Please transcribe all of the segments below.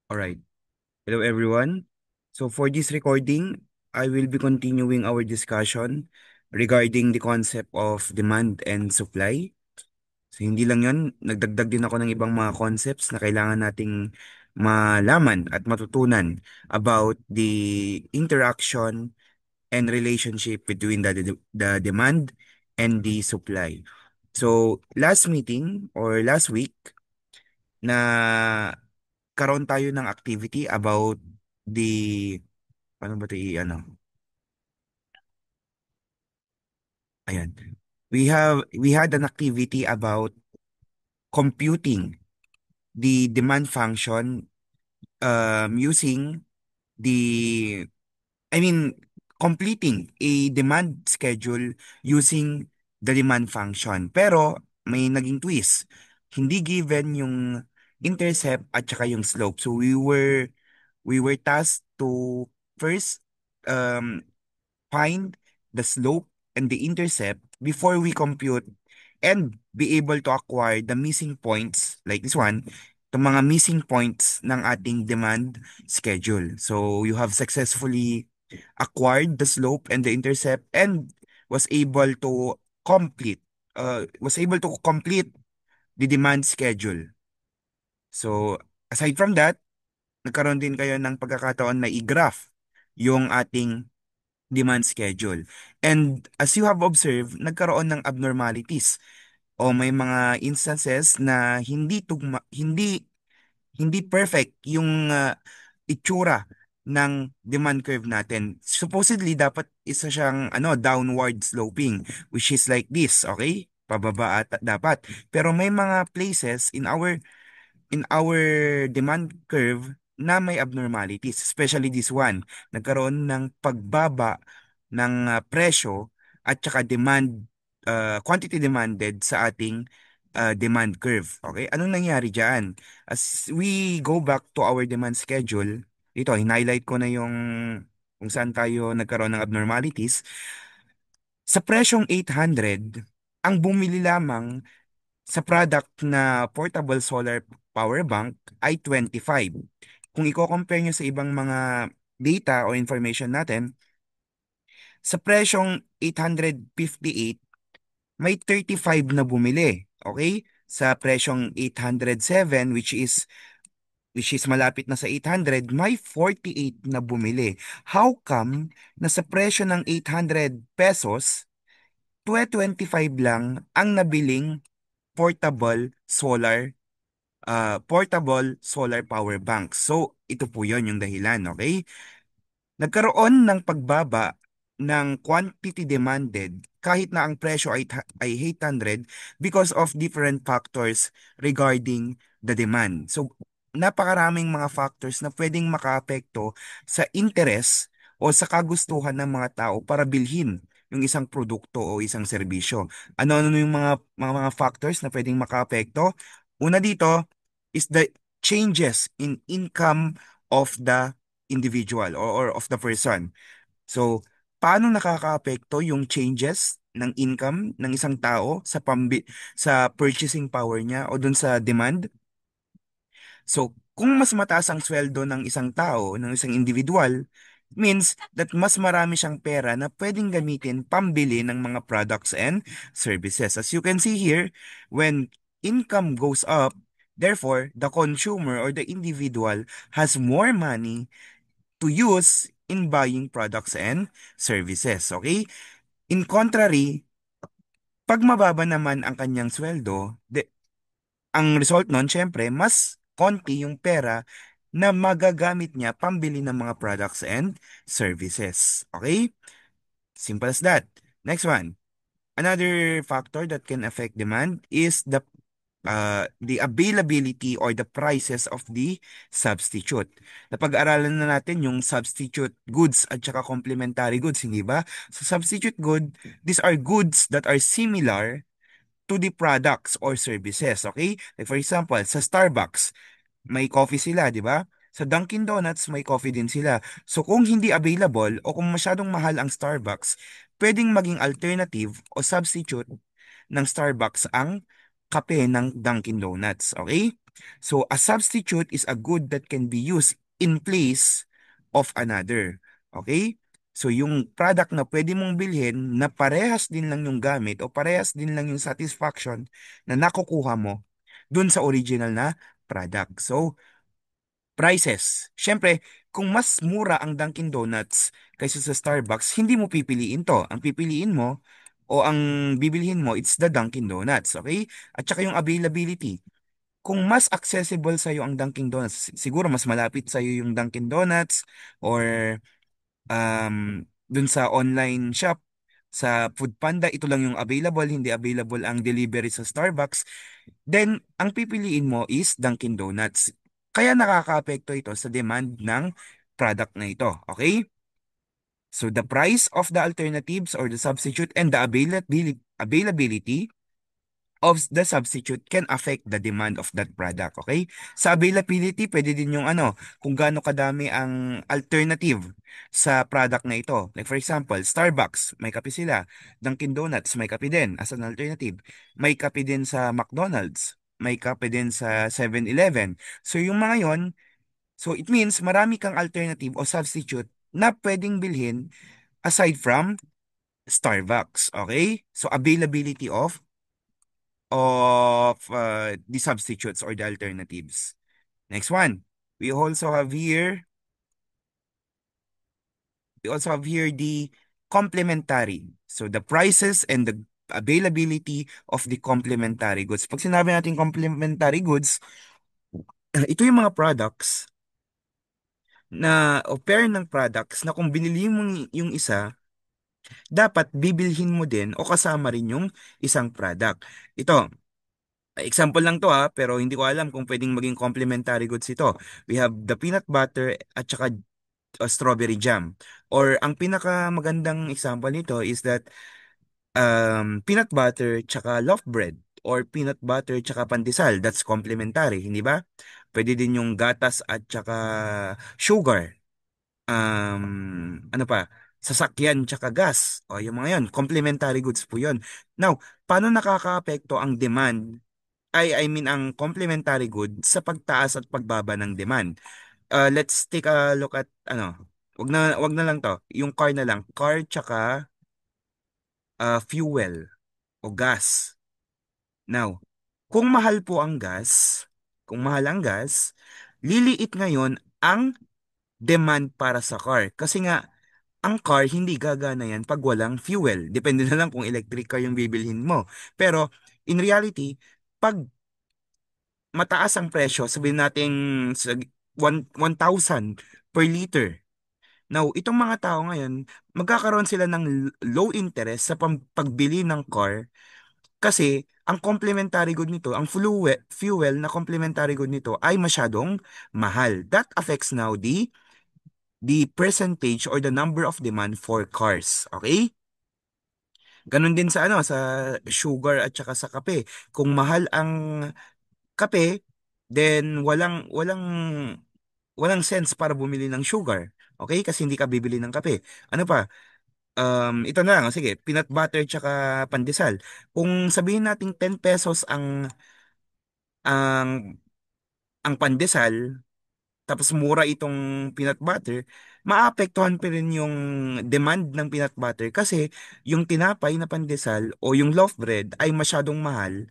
All right. Hello, everyone. So for this recording, I will be continuing our discussion regarding the concept of demand and supply. So hindi lang yun, nagdagdag din ako ng ibang mga concepts na kailangan nating malaman at matutunan about the interaction and relationship between the demand and the supply. So last meeting or last week na karoon tayo ng activity about the paano ba 'to ano? Ayan. We had an activity about computing the demand function using the I mean completing a demand schedule using the demand function. Pero may naging twist. Hindi given yung intercept at saka yung slope. So we were tasked to first um find the slope and the intercept before we compute and be able to acquire the missing points like this one, the mga missing points ng ating demand schedule. So you have successfully acquired the slope and the intercept and was able to complete the demand schedule. So aside from that, nagkaroon din kayo ng pagkakataon na i-graph yung ating demand schedule. And as you have observed, nagkaroon ng abnormalities o may mga instances na hindi perfect yung itsura ng demand curve natin. Supposedly dapat isa siyang downward sloping which is like this, okay? Pababa at dapat. Pero may mga places in our demand curve na may abnormalities, especially this one. Nagkaroon ng pagbaba ng presyo at saka quantity demanded sa ating demand curve. Okay? Anong nangyari diyan? As we go back to our demand schedule, ito, highlight ko na yung kung saan tayo nagkaroon ng abnormalities. Sa presyong 800, ang bumili lamang sa product na portable solar power bank ay 25. Kung i-compare nyo sa ibang mga data o information natin, sa presyong 858, may 35 na bumili. Okay? Sa presyong 807, which is malapit na sa 800, may 48 na bumili. How come na sa presyo ng 800 pesos, 225 lang ang nabiling portable solar power bank. So, ito po yon yung dahilan, okay? Nagkaroon ng pagbaba ng quantity demanded kahit na ang presyo ay 800 because of different factors regarding the demand. So, napakaraming mga factors na pwedeng makaapekto sa interest o sa kagustuhan ng mga tao para bilhin yung isang produkto o isang serbisyo. Ano-ano yung mga factors na pwedeng makaapekto? Una dito is the changes in income of the individual or of the person. So, paano nakakaapekto yung changes ng income ng isang tao sa purchasing power niya o dun sa demand? So, kung mas mataas ang sweldo ng isang tao, ng isang individual, means that mas marami siyang pera na pwedeng gamitin pambili ng mga products and services. As you can see here, when income goes up, therefore, the consumer or the individual has more money to use in buying products and services. Okay? In contrary, pag mababa naman ang kanyang sweldo, ang result nun, syempre, mas konti yung pera na magagamit niya pambili ng mga products and services. Okay? Simple as that. Next one. Another factor that can affect demand is the availability or the prices of the substitute. Napag-aralan na natin yung substitute goods at saka complementary goods, hindi ba? So substitute good, these are goods that are similar to the products or services, okay? Like for example, sa Starbucks, may coffee sila, di ba? Sa Dunkin' Donuts, may coffee din sila. So kung hindi available o kung masyadong mahal ang Starbucks, pwedeng maging alternative o substitute ng Starbucks ang kape ng Dunkin' Donuts. Okay? So a substitute is a good that can be used in place of another. Okay? So yung product na pwede mong bilhin na parehas din lang yung gamit o parehas din lang yung satisfaction na nakukuha mo dun sa original na product. So, prices. Siyempre, kung mas mura ang Dunkin' Donuts kaysa sa Starbucks, hindi mo pipiliin to. Ang pipiliin mo o ang bibilhin mo, it's the Dunkin' Donuts, okay? At saka yung availability. Kung mas accessible sa'yo ang Dunkin' Donuts, siguro mas malapit sa'yo yung Dunkin' Donuts or dun sa online shop, sa Foodpanda, ito lang yung available, hindi available ang delivery sa Starbucks, then ang pipiliin mo is Dunkin' Donuts. Kaya nakakaapekto ito sa demand ng product na ito. Okay? So the price of the alternatives or the substitute and the availability of the substitute can affect the demand of that product, okay? Sa availability, pwede din yung ano, kung gaano kadami ang alternative sa product na ito. Like for example, Starbucks, may kape sila. Dunkin' Donuts, may kape din as an alternative. May kape din sa McDonald's. May kape din sa 7-Eleven. So yung mga yon, so it means marami kang alternative o substitute na pwedeng bilhin aside from Starbucks, okay? So availability of the substitutes or the alternatives. Next one, we also have here, we also have here the complementary. So the prices and the availability of the complementary goods. Pag sinabi natin complementary goods, ito yung mga products na o pair ng products na kung binili mo yung isa, dapat bibilhin mo din o kasama rin yung isang product. Ito, example lang to ha, pero hindi ko alam kung pwedeng maging complementary goods ito. We have the peanut butter at saka strawberry jam. Or ang pinaka magandang example nito is that peanut butter tsaka loaf bread or peanut butter tsaka pandesal. That's complementary, hindi ba? Pwede din yung gatas at tsaka sugar. Ano pa? Sasakyan tsaka gas. O yung mga yon, complementary goods po yon. Now, paano nakakaapekto ang demand I mean ang complementary good sa pagtaas at pagbaba ng demand. Let's take a look at ano, wag na lang to. Yung car na lang, car tsaka fuel o gas. Now, kung mahal po ang gas, kung mahal ang gas, liliit ngayon ang demand para sa car. Kasi nga, ang car hindi gagana yan pag walang fuel. Depende na lang kung electric car yung bibilhin mo. Pero, in reality, pag mataas ang presyo, sabihin natin sa 1,000 per liter. Now, itong mga tao ngayon, magkakaroon sila ng low interest sa pagbili ng car kasi ang complementary good nito, ang fuel na complementary good nito ay masyadong mahal. That affects now the percentage or the number of demand for cars. Okay? Ganon din sa ano, sa sugar at saka sa kape. Kung mahal ang kape, then walang sense para bumili ng sugar. Okay? Kasi hindi ka bibili ng kape. Ano pa? Ito na lang. Sige, peanut butter tsaka pandesal. Kung sabihin nating 10 pesos ang, ang pandesal, tapos mura itong peanut butter, maapektuhan pa rin yung demand ng peanut butter kasi yung tinapay na pandesal o yung loaf bread ay masyadong mahal.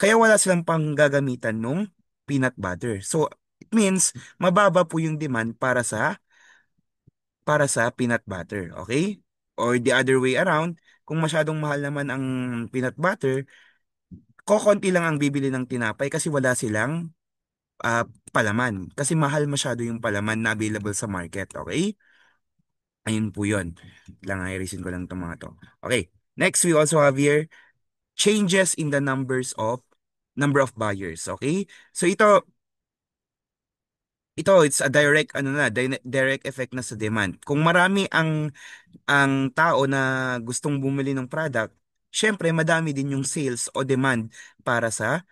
Kaya wala silang panggagamitan nung peanut butter. So, it means mababa po yung demand para sa peanut butter, okay? Or the other way around, kung masyadong mahal naman ang peanut butter, kokonti lang ang bibili ng tinapay kasi wala silang palaman. Kasi mahal masyado yung palaman na available sa market, okay? Ayun po yun. Lang i-reason ko lang itong mga to. Okay. Next, we also have here changes in the number of buyers, okay? So ito it's a direct ano na direct effect na sa demand. Kung marami ang tao na gustong bumili ng product, syempre madami din yung sales o demand para sa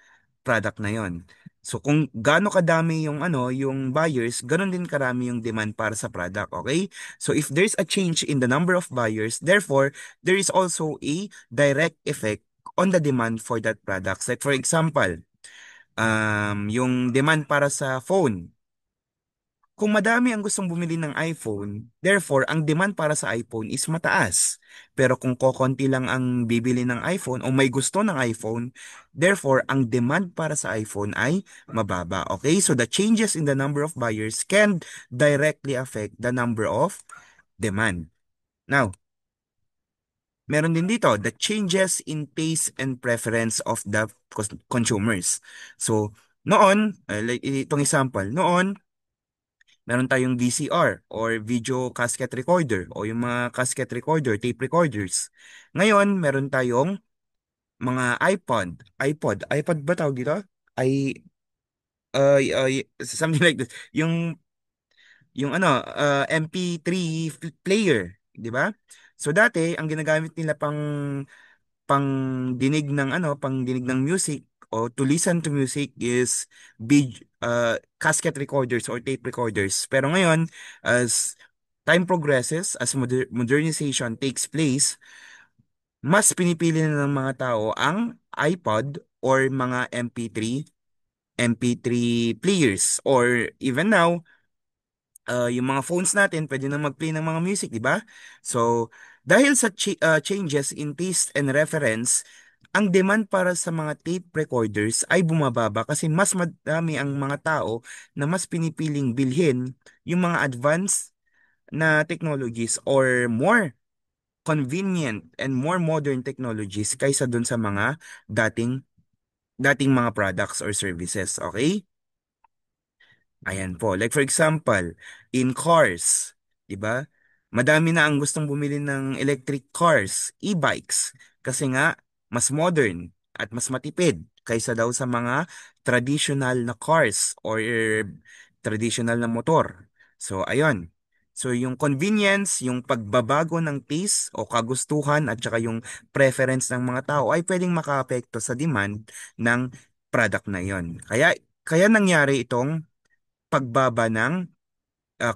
product na yon. So kung gaano kadami yung yung buyers, ganoon din karami yung demand para sa product, okay? So if there's a change in the number of buyers, therefore there is also a direct effect on the demand for that product. Like for example, Yung demand para sa phone. Kung madami ang gustong bumili ng iPhone, therefore, ang demand para sa iPhone is mataas. Pero kung kokonti lang ang bibili ng iPhone o may gusto ng iPhone, therefore, ang demand para sa iPhone ay mababa. Okay? So the changes in the number of buyers can directly affect the number of demand. Now, meron din dito, the changes in taste and preference of the consumers. So, noon, like itong example, noon, meron tayong VCR or video cassette recorder o yung mga cassette recorder, tape recorders. Ngayon, meron tayong mga iPod ba tawag dito? I, something like this. Yung MP3 player, di ba? So dati, ang ginagamit nila pang dinig ng music o to listen to music is cassette recorders or tape recorders. Pero ngayon, as time progresses, as modernization takes place, mas pinipili na ng mga tao ang iPod or mga MP3 players or even now yung mga phones natin pwede na mag-play ng mga music, di ba? So, dahil sa changes in taste and reference, ang demand para sa mga tape recorders ay bumababa kasi mas madami ang mga tao na mas pinipiling bilhin yung mga advanced na technologies or more convenient and more modern technologies kaysa dun sa mga dating dating mga products or services. Okay? Ayan po. Like for example, in cars, 'di ba? Madami na ang gustong bumili ng electric cars, e-bikes, kasi nga mas modern at mas matipid kaysa daw sa mga traditional na cars or traditional na motor. So ayun. So yung convenience, yung pagbabago ng taste o kagustuhan at saka yung preference ng mga tao ay pwedeng makaapekto sa demand ng product na yon. Kaya nangyari itong pagbaba ng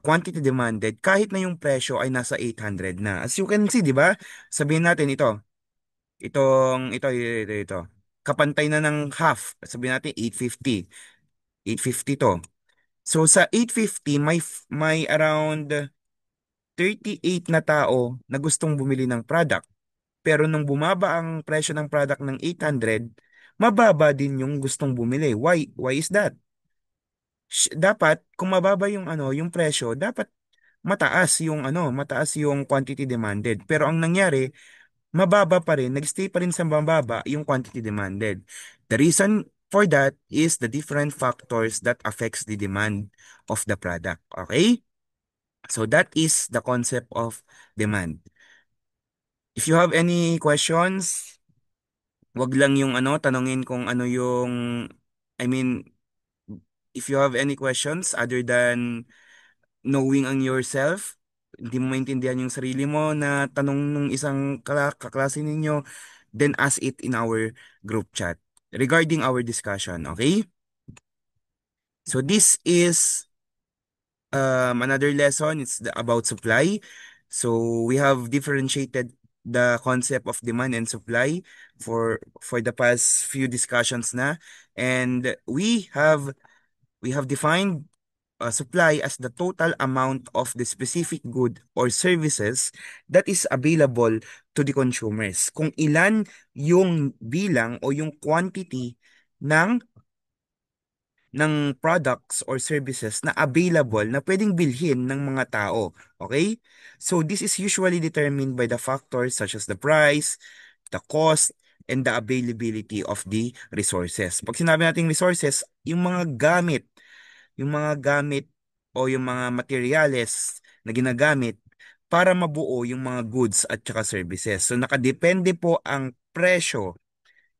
quantity demanded kahit na yung presyo ay nasa 800 na. As you can see, di ba? Sabihin natin ito. Kapantay na ng half. Sabihin natin 850. 850 to. So sa 850 may around 38 na tao na gustong bumili ng product. Pero nung bumaba ang presyo ng product ng 800, mababa din yung gustong bumili. Why is that? Dapat kung mababa yung presyo, dapat mataas yung quantity demanded. Pero ang nangyari, mababa pa rin, nagstay pa rin sa mababa yung quantity demanded. The reason for that is the different factors that affects the demand of the product. Okay? So that is the concept of demand. If you have any questions, wag lang yung tanungin kung ano yung, I mean, if you have any questions other than knowing ang yourself, hindi mo maintindihan yung sarili mo na tanong ng isang kaklase ninyo, then ask it in our group chat regarding our discussion, okay? So this is another lesson. It's about supply. So we have differentiated the concept of demand and supply for the past few discussions na, and we have defined supply as the total amount of the specific good or services that is available to the consumers. Kung ilan yung bilang o yung quantity ng products or services na available na pwedeng bilhin ng mga tao. Okay? So this is usually determined by the factors such as the price, the cost, and the availability of the resources. Pag sinabi nating resources, yung mga gamit o yung mga materyales na ginagamit para mabuo yung mga goods at saka services. So nakadepende po ang presyo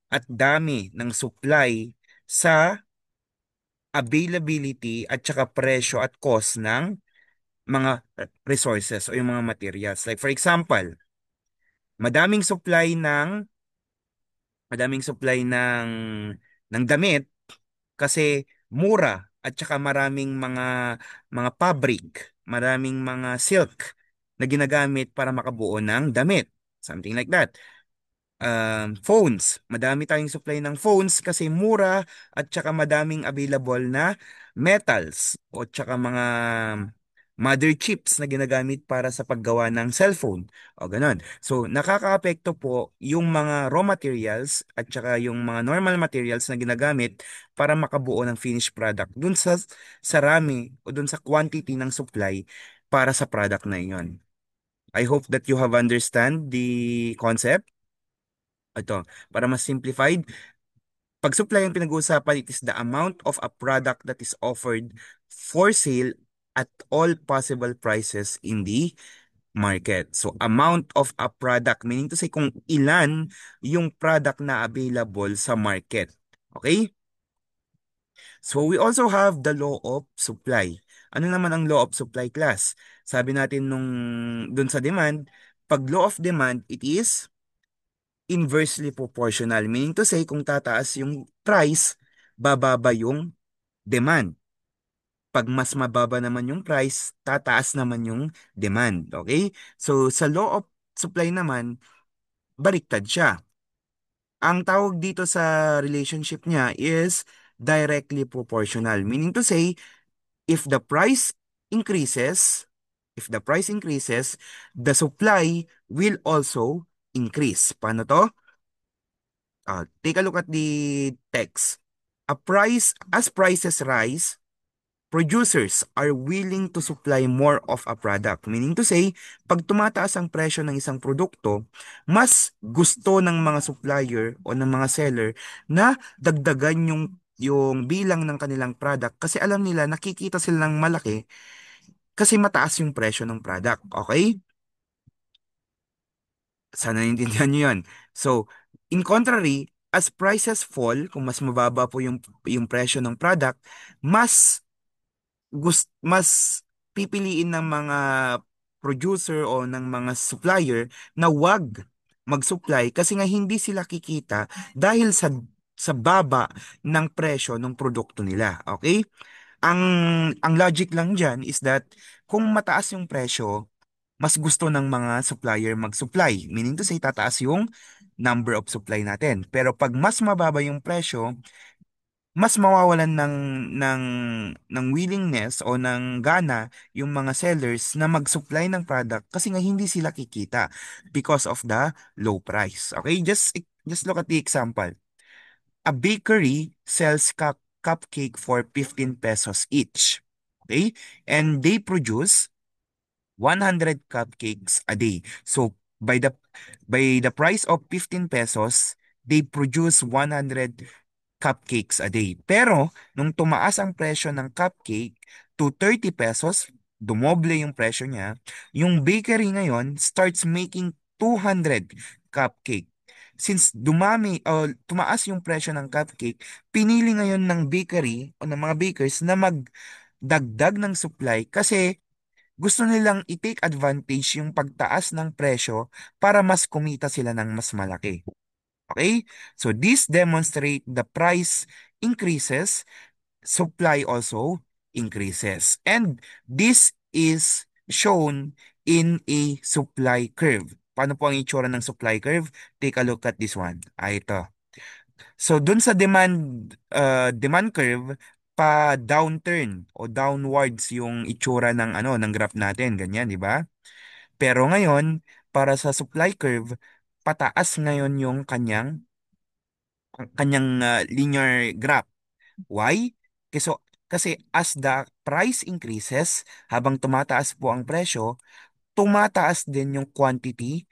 at dami ng supply sa availability at saka presyo at cost ng mga resources o yung mga materials. Like for example, madaming supply ng madaming supply ng damit kasi mura at saka maraming mga fabric, maraming mga silk na ginagamit para makabuo ng damit. Something like that. Phones. Madami tayong supply ng phones kasi mura at saka madaming available na metals o tsaka mga mother chips na ginagamit para sa paggawa ng cellphone o ganun. So, nakakaapekto po yung mga raw materials at saka yung mga normal materials na ginagamit para makabuo ng finished product dun sa sarami o dun sa quantity ng supply para sa product na iyon. I hope that you have understand the concept. Ito, para mas simplified, pag supply ang pinag-uusapan, it is the amount of a product that is offered for sale at all possible prices in the market. So, amount of a product, meaning to say kung ilan yung product na available sa market. Okay? So, we also have the law of supply. Ano naman ang law of supply class? Sabi natin dun sa demand, pag law of demand, it is inversely proportional. Meaning to say, kung tataas yung price, bababa yung demand. Pag mas mababa naman yung price, tataas naman yung demand. Okay? So, sa law of supply naman, baliktad siya. Ang tawag dito sa relationship niya is directly proportional. Meaning to say, if the price increases, the supply will also increase. Paano to? Take a look at the text. As prices rise, producers are willing to supply more of a product. Meaning to say, pag tumataas ang presyo ng isang produkto, mas gusto ng mga supplier o ng mga seller na dagdagan yung bilang ng kanilang product kasi alam nila nakikita sila ng malaki kasi mataas yung presyo ng product. Okay? Sana naiintindihan nyo yun. So, in contrary, as prices fall, kung mas mababa po yung presyo ng product, mas pipiliin ng mga producer o ng mga supplier na wag mag-supply kasi nga hindi sila kikita dahil sa baba ng presyo ng produkto nila. Okay? Ang ang logic lang diyan is that kung mataas yung presyo, mas gusto ng mga supplier mag-supply. Meaning to say, tataas yung number of supply natin. Pero pag mas mababa yung presyo, mas mawawalan ng, ng willingness o ng gana yung mga sellers na mag-supply ng product kasi nga hindi sila kikita because of the low price. Okay? Just look at the example. A bakery sells cupcake for 15 pesos each. Okay? And they produce 100 cupcakes a day. So by the price of 15 pesos, they produce 100 cupcakes a day. Pero nung tumaas ang presyo ng cupcake to 30 pesos, dumoble yung presyo niya, yung bakery ngayon starts making 200 cupcake. Since tumaas yung presyo ng cupcake, pinili ngayon ng bakery o ng mga bakers na magdagdag ng supply kasi gusto nilang i-take advantage yung pagtaas ng presyo para mas kumita sila ng mas malaki. Okay? So this demonstrate the price increases, supply also increases. And this is shown in a supply curve. Paano po ang itsura ng supply curve? Take a look at this one. Ito. So dun sa demand curve, pa downturn o downwards yung itsura ng ng graph natin, ganyan, di ba? Pero ngayon, para sa supply curve, pataas ngayon yung kanyang linear graph. Why? Kasi as the price increases, habang tumataas po ang presyo, tumataas din yung quantity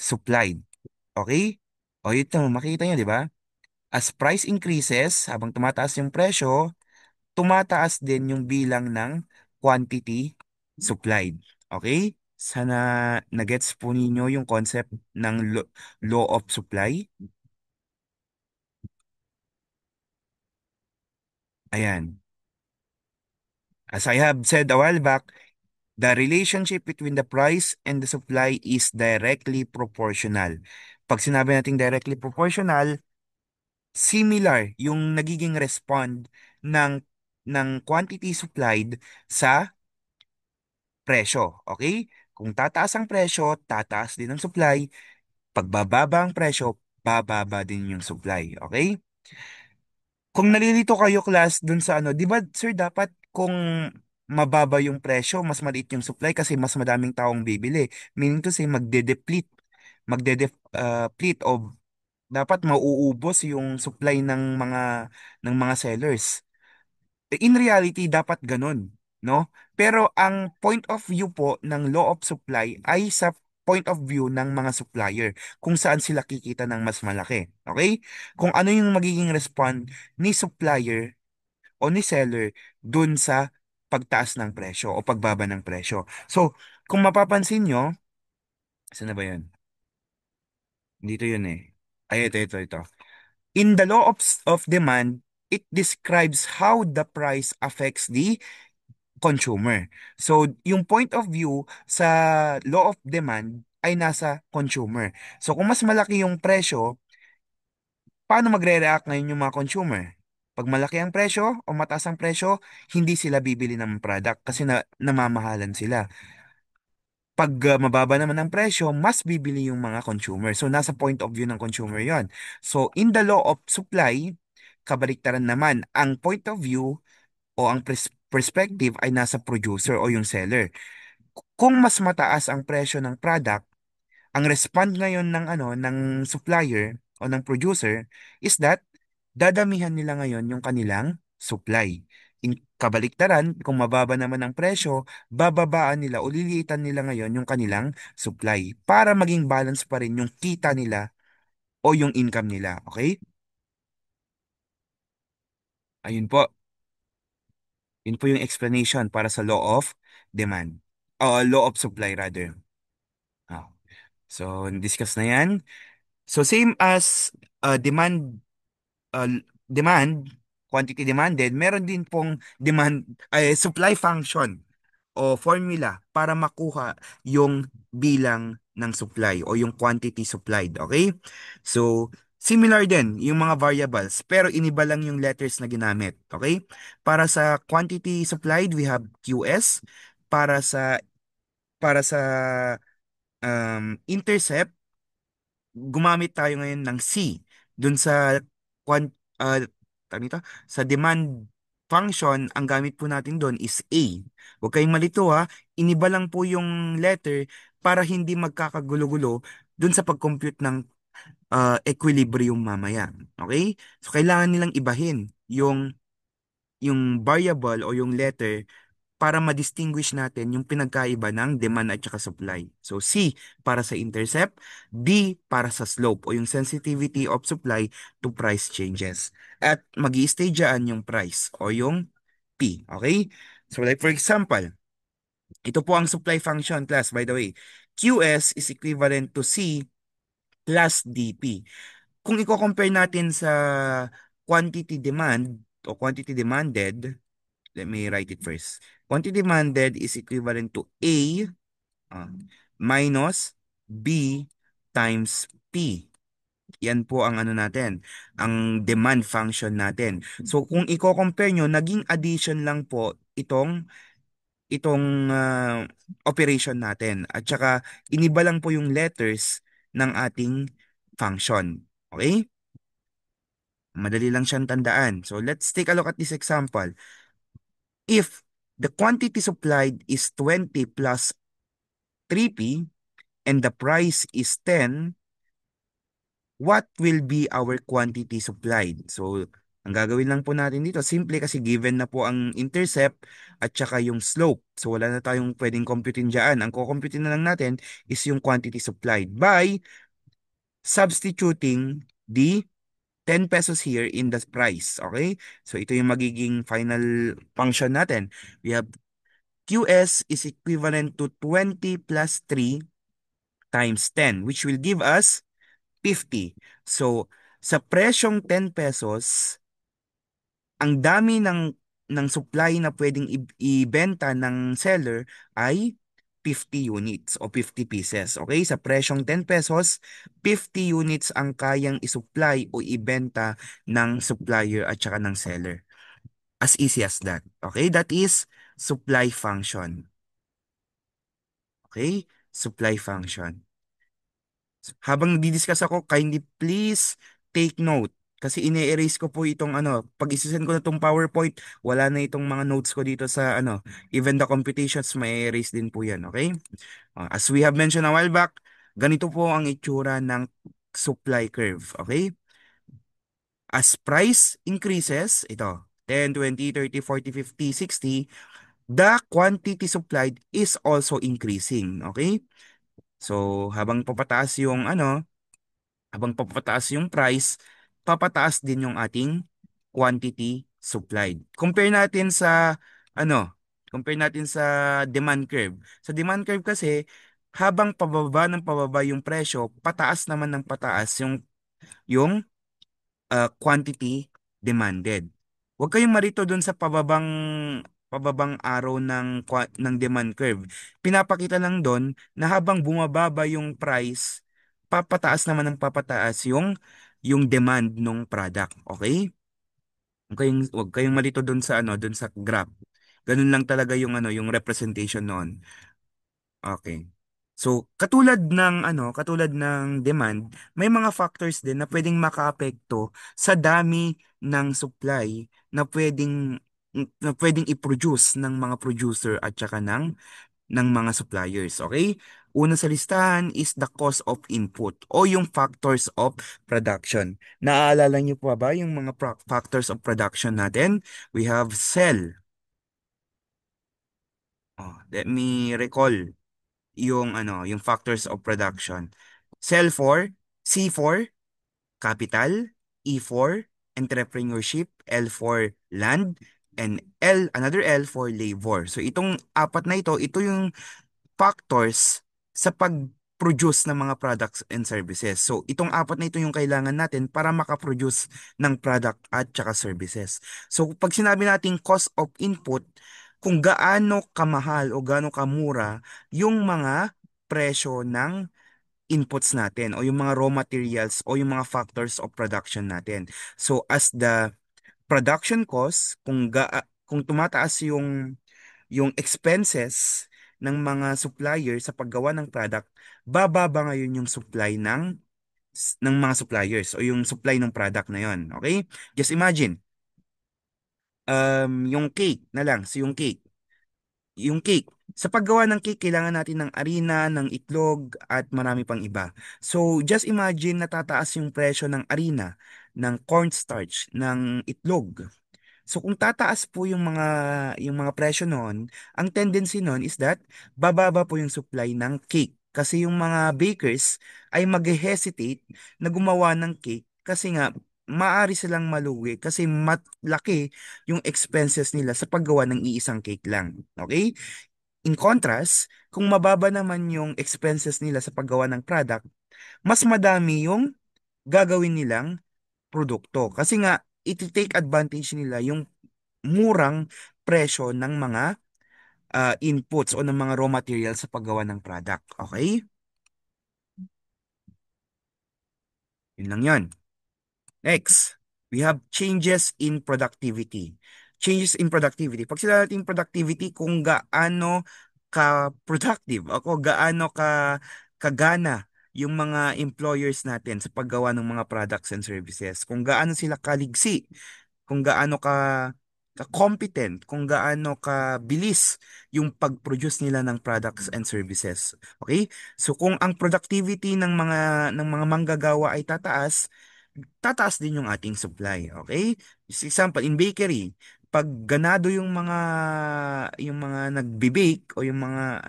supplied. Okay? O ito, makita nyo, di ba? As price increases, habang tumataas yung presyo, tumataas din yung bilang ng quantity supplied. Okay? Sana nagets po ninyo yung concept ng law of supply. Ayan. As I have said a while back, the relationship between the price and the supply is directly proportional. Pag sinabi natin directly proportional, similar yung nagiging respond ng quantity supplied sa presyo. Okay? Kung tataas ang presyo, tataas din ang supply. Pag bababa ang presyo, bababa din yung supply. Okay? Kung nalilito kayo class dun sa ano, di ba sir dapat kung mababa yung presyo, mas maliit yung supply kasi mas madaming taong bibili. Meaning to say, magde-deplete o dapat mauubos yung supply ng mga sellers. In reality, dapat ganun, no? Pero ang point of view po ng law of supply ay sa point of view ng mga supplier, kung saan sila kikita ng mas malaki. Okay? Kung ano yung magiging respond ni supplier o ni seller dun sa pagtaas ng presyo o pagbaba ng presyo. So, kung mapapansin nyo, saan na ba yun? Dito yun eh. Ay, ito. In the law of demand, it describes how the price affects the consumer. So, yung point of view sa law of demand ay nasa consumer. So, kung mas malaki yung presyo, paano magre-react ngayon yung mga consumer? Pag malaki ang presyo o mataas ang presyo, hindi sila bibili ng product kasi namamahalan sila. Pag mababa naman ang presyo, mas bibili yung mga consumer. So, nasa point of view ng consumer yon. So, in the law of supply, kabaliktaran naman, ang point of view o ang perspective ay nasa producer o yung seller. Kung mas mataas ang presyo ng product, ang respond ngayon ng ng supplier o ng producer is that dadamihan nila ngayon yung kanilang supply. In kabaliktaran, kung mababa naman ang presyo, bababaan nila o liliitan nila ngayon yung kanilang supply para maging balance pa rin yung kita nila o yung income nila. Okay? Ayun po. Yun po yung explanation para sa law of demand. O law of supply rather. Ah. So, discuss na yan. So, same as demand, quantity demanded, meron din pong supply function o formula para makuha yung bilang ng supply o yung quantity supplied. Okay? So, similar din yung mga variables pero iniba lang yung letters na ginamit. Okay? Para sa quantity supplied, we have QS. Para sa intercept, gumamit tayo ngayon ng C dun sa quant uh, tawag nito, sa demand function. Ang gamit po natin doon is A. Huwag kayong malito ha, iniba lang po yung letter para hindi magkakagulo-gulo dun sa pag-compute ng equilibrium mamaya. Okay? So kailangan nilang ibahin yung variable o yung letter para ma-distinguish natin yung pinagkaiba ng demand at saka supply. So C para sa intercept, D para sa slope o yung sensitivity of supply to price changes. At mag-i-stay dyan yung price o yung P. Okay? So like for example, ito po ang supply function class by the way. QS is equivalent to C plus DP. Kung i-compare natin sa quantity demand o quantity demanded, let me write it first. Quantity demanded is equivalent to A minus B times P. Yan po ang ano natin, ang demand function natin. So kung i-compare nyo, naging addition lang po itong operation natin. At saka iniba lang po yung letters ng ating function. Okay? Madali lang siyang tandaan. So let's take a look at this example. If the quantity supplied is 20 plus 3P and the price is 10, what will be our quantity supplied? So, ang gagawin lang po natin dito, simple kasi given na po ang intercept at saka yung slope. So, wala na tayong pwedeng computein dyan. Ang kukomputein na lang natin is yung quantity supplied by substituting the 10 pesos here in the price. Okay? So, ito yung magiging final function natin. We have QS is equivalent to 20 plus 3 times 10, which will give us 50. So, sa presyong 10 pesos, ang dami ng supply na pwedeng ibenta ng seller ay 50 units o 50 pieces. Okay? Sa presyong 10 pesos, 50 units ang kayang isupply o ibenta ng supplier at saka ng seller. As easy as that. Okay? That is supply function. Okay? Supply function. Habang nagdi-discuss ako, kindly please take note. Kasi ine-erase ko po itong ano, pag isisend ko na itong PowerPoint, wala na itong mga notes ko dito sa ano, even the computations, may erase din po yan, okay? As we have mentioned a while back, ganito po ang itsura ng supply curve, okay? As price increases, ito, 10, 20, 30, 40, 50, 60, the quantity supplied is also increasing, okay? So, habang papataas yung price, papataas din yung ating quantity supplied. Ano, compare natin sa demand curve. Sa demand curve kasi, habang pababa ng pababa yung presyo, pataas naman ng pataas yung quantity demanded. Huwag kayong marito dun sa pababang araw ng demand curve. Pinapakita lang doon na habang bumababa yung price, papataas naman ng papataas yung demand ng product. Okay? Huwag kayong malito doon sa ano, doon sa graph. Ganun lang talaga yung ano, yung representation noon. Okay. So, katulad ng demand, may mga factors din na pwedeng makaapekto sa dami ng supply na pwedeng i-produce ng mga producer at saka ng mga suppliers. Okay? Una sa listahan is the cost of input o yung factors of production. Naaalala niyo pa ba yung mga factors of production natin? We have cell. Let me recall yung factors of production. Cell for C for capital, E for entrepreneurship, L for land, and another L for labor. So itong apat na ito yung factors sa pag-produce ng mga products and services. So itong apat na ito yung kailangan natin para makaproduce ng product at saka services. So pag sinabi nating cost of input, kung gaano kamahal o gaano kamura yung mga presyo ng inputs natin o yung mga raw materials o yung mga factors of production natin. So as the production cost, kung tumataas yung expenses ng mga supplier sa paggawa ng product, bababa ngayon yung supply ng mga suppliers o yung supply ng product na yon. Okay? Just imagine, yung cake na lang, so yung cake. Sa paggawa ng cake, kailangan natin ng arena, ng itlog, at marami pang iba. So, just imagine na tataas yung presyo ng arena, ng cornstarch, ng itlog. So kung tataas po yung mga presyo noon, ang tendency noon is that bababa po yung supply ng cake. Kasi yung mga bakers ay mag-hesitate na gumawa ng cake kasi nga maaari silang malugi kasi malaki yung expenses nila sa paggawa ng iisang cake lang. Okay? In contrast, kung mababa naman yung expenses nila sa paggawa ng product, mas madami yung gagawin nilang produkto. Kasi nga, iti-take advantage nila yung murang presyo ng mga inputs o ng mga raw materials sa paggawa ng product. Okay? Yun lang yun. Next, we have changes in productivity. Changes in productivity. Pag sila natin productivity, kung gaano ka-productive o kung gaano kagana yung mga employers natin sa paggawa ng mga products and services. Kung gaano sila kaligsi, kung gaano ka-competent, kung gaano ka-bilis yung pag-produce nila ng products and services. Okay? So kung ang productivity ng mga manggagawa ay tataas din yung ating supply. Okay? For example, in bakery, pag ganado yung mga nagbe-bake o yung mga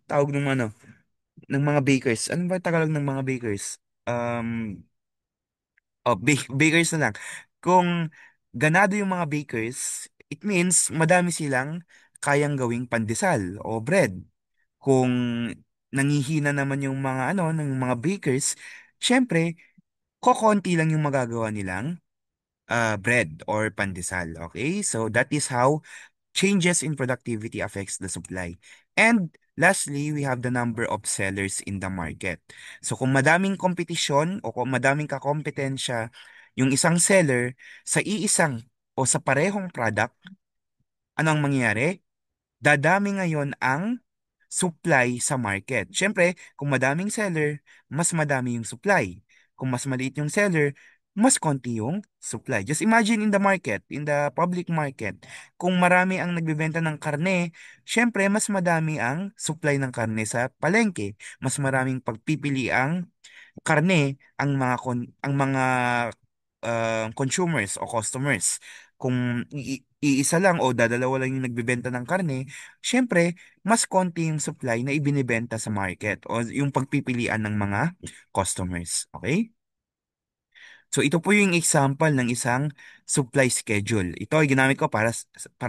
tawag ng mga bakers. Ano ba Tagalog ng mga bakers? Bakers na lang. Kung ganado yung mga bakers, it means madami silang kayang gawing pandesal o bread. Kung nangihina naman yung ng mga bakers, syempre, kokonti lang yung magagawa nilang bread or pandesal. Okay? So that is how changes in productivity affects the supply. And lastly, we have the number of sellers in the market. So kung madaming kompetisyon o kung madaming kakompetensya yung isang seller sa iisang o sa parehong product, ano ang mangyayari? Dadami ngayon ang supply sa market. Siyempre, kung madaming seller, mas madami yung supply. Kung mas maliit yung seller, mas konti yung supply. Just imagine in the market, in the public market, kung marami ang nagbebenta ng karne, siyempre mas madami ang supply ng karne sa palengke. Mas maraming pagpipili ang karne ang mga consumers o customers. Kung iisa lang o dadalawa lang yung nagbebenta ng karne, syempre, mas konti yung supply na ibinebenta sa market o yung pagpipilian ng mga customers. Okay? So ito po yung example ng isang supply schedule. Ito ay ginamit ko para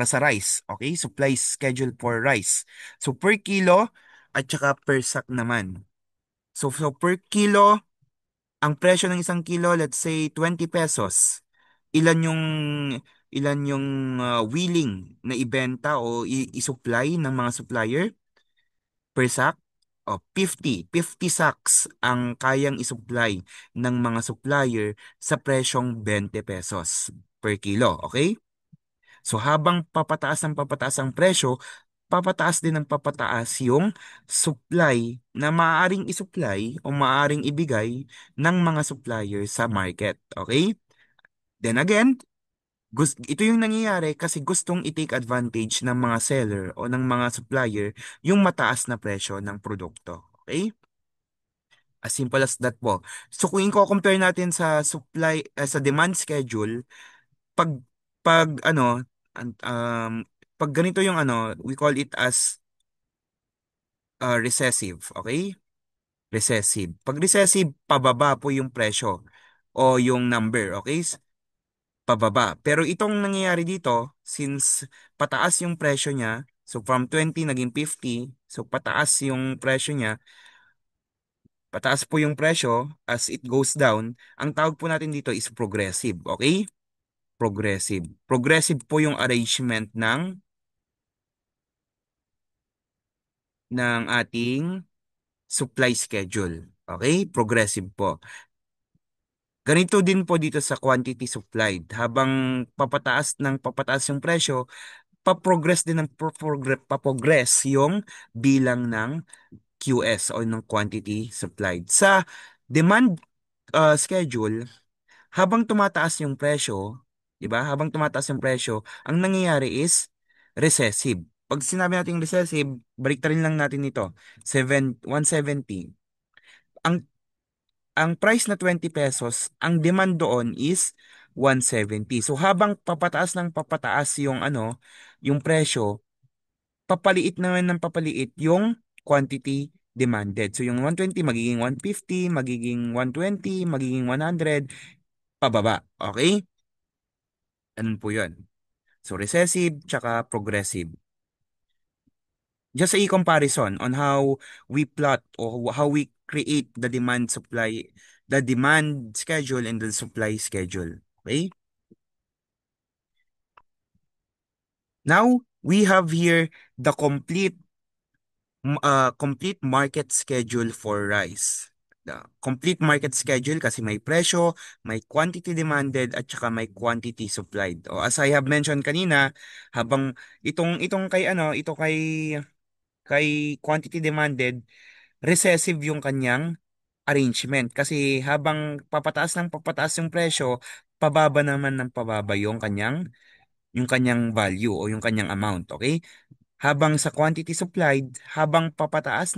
sa rice. Okay? Supply schedule for rice. So per kilo at saka per sack naman. So per kilo, ang presyo ng isang kilo, let's say 20 pesos. Ilan yung willing na ibenta o i-supply ng mga supplier per sack? O 50 sacks ang kayang isupply ng mga supplier sa presyong 20 pesos per kilo, okay? So habang papataas ang presyo, papataas din ng papataas yung supply na maaaring isupply o maaaring ibigay ng mga supplier sa market. Okay? Then again, ito yung nangyayari kasi gustong i-take advantage ng mga seller o ng mga supplier yung mataas na presyo ng produkto. Okay? As simple as that po. So kung i-compare natin sa demand schedule, pag pag pag ganito yung we call it as recessive, okay? Recessive. Pag recessive, pababa po yung presyo o yung number, okay? Pababa. Pero itong nangyayari dito, since pataas yung presyo niya, so from 20 naging 50, so pataas po yung presyo as it goes down, ang tawag po natin dito is progressive, okay? Progressive. Progressive po yung arrangement ng ating supply schedule. Okay? Progressive po. Ganito din po dito sa quantity supplied. Habang papataas yung presyo, paprogress yung bilang ng QS o ng quantity supplied. Sa demand schedule, habang tumataas yung presyo, 'di ba? Habang tumataas yung presyo, ang nangyayari is recessive. Pag sinabi natin recessive, baliktarin lang natin ito. 170. Ang ang price na 20 pesos, ang demand doon is 170. So habang papataas yung yung presyo, papaliit naman ng papaliit yung quantity demanded. So yung 120 magiging 150, magiging 120, magiging 100, pababa. Okay? Ganun po 'yun. So recessive tsaka progressive. Just a comparison on how we plot or how we create the demand schedule and the supply schedule. Okay? Now, we have here the complete market schedule for rice. The complete market schedule kasi may presyo, may quantity demanded at saka may quantity supplied. O as I have mentioned kanina, habang itong kay quantity demanded, recessive yung kanyang arrangement kasi habang papataas yung presyo, pababa naman ng pababa yung kanyang value o yung kanyang amount, okay? Habang sa quantity supplied, habang papataas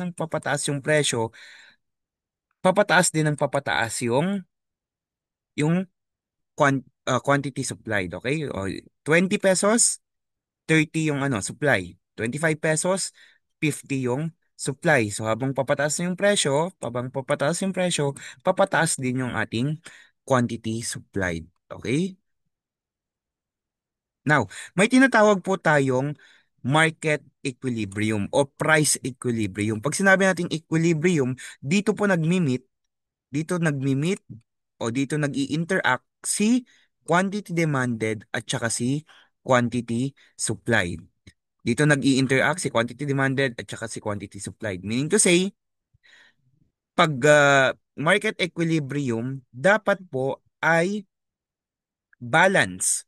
yung presyo, papataas din ng papataas yung quantity supplied, okay? O 20 pesos, 30 yung supply. 25 pesos, 50 yung supply. So habang papataas yung presyo, papataas din yung ating quantity supplied. Okay? Now, may tinatawag po tayong market equilibrium o price equilibrium. Pag sinabi nating equilibrium, dito nagmi-meet o dito nag-i-interact si quantity demanded at saka si quantity supplied. Dito nag-i-interact si quantity demanded at saka si quantity supplied. Meaning to say, pag market equilibrium, dapat po ay balance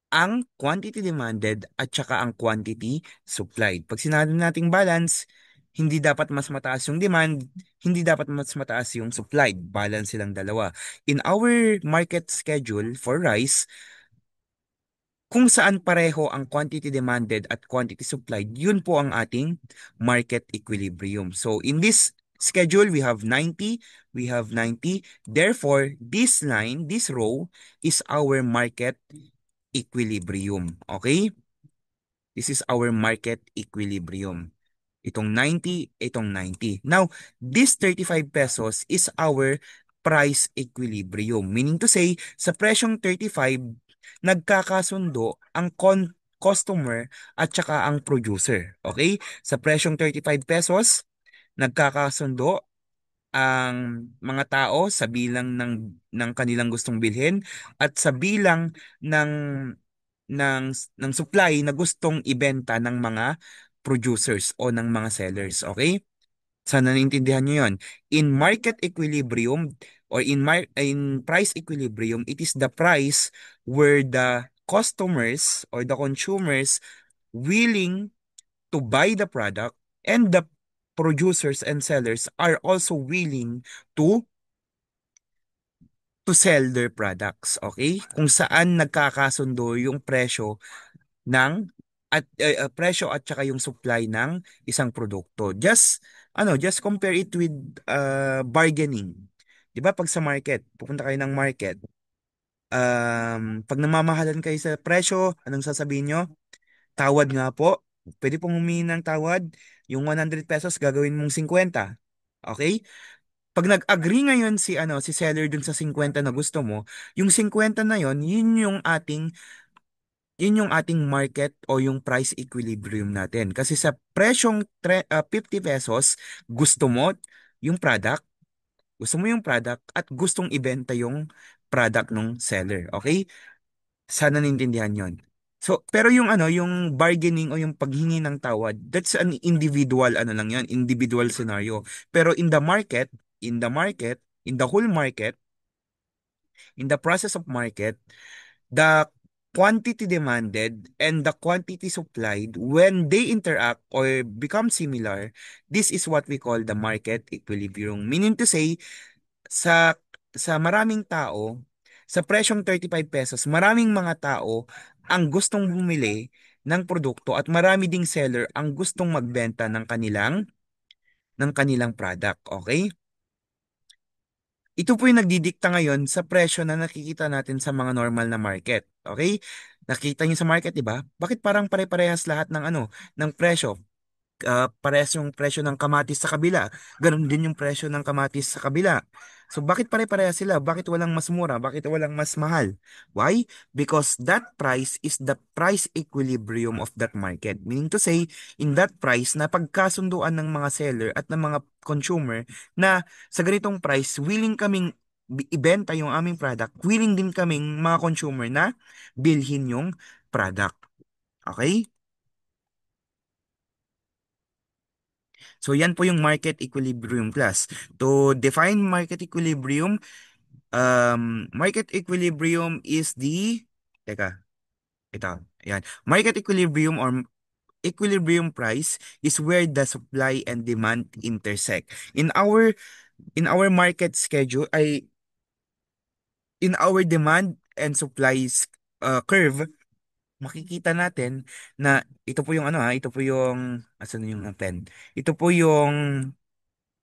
ang quantity demanded at saka ang quantity supplied. Pag sinabi nating balance, Hindi dapat mas mataas yung demand, hindi dapat mas mataas yung supply. Balance silang dalawa. In our market schedule for rice, kung saan pareho ang quantity demanded at quantity supplied, yun po ang ating market equilibrium. So in this schedule, we have 90. Therefore, this line, this row is our market equilibrium. Okay? This is our market equilibrium. Itong 90, itong 90. Now, this 35 pesos is our price equilibrium. Meaning to say, sa presyong 35, nagkakasundo ang customer at saka ang producer. Okay? Sa presyong 35 pesos, nagkakasundo ang mga tao sa bilang ng kanilang gustong bilhin at sa bilang ng ng ng supply na gustong ibenta ng mga producers o ng mga sellers. Okay? Sana naintindihan nyo yun. In market equilibrium or in price equilibrium, it is the price where the customers or the consumers willing to buy the product and the producers and sellers are also willing to sell their products. Okay? Kung saan nagkakasundo yung presyo ng presyo at saka yung supply ng isang produkto. Just compare it with bargaining. 'Di ba pag sa market, pupunta kayo ng market, pag namamahalan kayo sa presyo, anong sasabihin nyo? Tawad nga po. Pwede pong humingi ng tawad. Yung 100 pesos gagawin mong 50. Okay? Pag nag-agree ngayon si seller dun sa 50 na gusto mo, yung 50 na yon, yun yung ating market o yung price equilibrium natin. Kasi sa presyong 50 pesos, gusto mo yung product, gusto mo yung product at gustong ibenta yung product ng seller. Okay? Sana naintindihan yon. So, pero yung bargaining o yung paghingi ng tawad, that's an individual, lang yan, individual scenario. Pero in the whole market, in the process of market, the quantity demanded and the quantity supplied, when they interact or become similar, this is what we call the market equilibrium. Meaning to say, sa maraming tao, sa presyong 35 pesos, maraming mga tao ang gustong bumili ng produkto at marami ding seller ang gustong magbenta ng kanilang product. Okay? Ito po yung nagdidikta ngayon sa presyo na nakikita natin sa mga normal na market. Okay? Nakita niyo sa market, di ba? Bakit parang pare-parehas lahat ng presyo? Parehas yung presyo ng kamatis sa kabila. Ganon din yung presyo ng kamatis sa kabila. So bakit pare-parehas sila? Bakit walang mas mura? Bakit walang mas mahal? Why? Because that price is the price equilibrium of that market. Meaning to say, in that price na pagkasunduan ng mga seller at ng mga consumer na sa ganitong price, willing kaming ibenta yung aming product, willing din kaming mga consumer na bilhin yung product. Okay? So yan po yung market equilibrium class. To define market equilibrium is teka, ito, yan. Market equilibrium or equilibrium price is where the supply and demand intersect. In our market schedule, in our demand and supplies curve, makikita natin na ito po yung ito po yung, asan yung pen? Ito po yung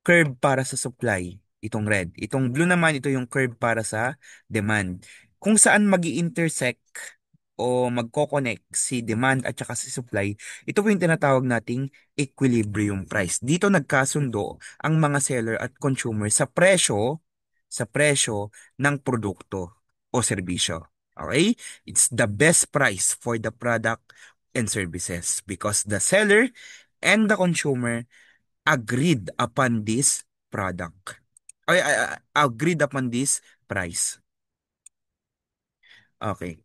curve para sa supply, itong red. Itong blue naman, ito yung curve para sa demand. Kung saan magi-intersect o magko-connect si demand at saka si supply, ito po yung tinatawag nating equilibrium price. Dito nagkasundo ang mga seller at consumer sa presyo ng produkto o serbisyo. Okay? It's the best price for the product and services because the seller and the consumer agreed upon this product. Agreed upon this price. Okay.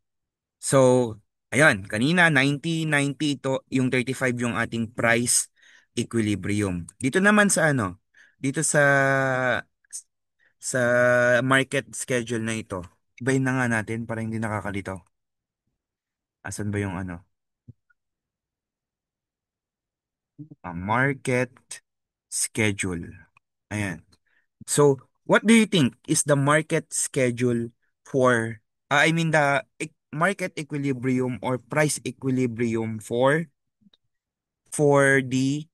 So, ayan, kanina 90 ito, yung 35 yung ating price equilibrium. Dito naman dito sa market schedule na ito. Ibahin na nga natin para hindi nakakalito. Asan ba yung market? schedule. Ayan. So, what do you think is the market schedule for, I mean the market equilibrium or price equilibrium for the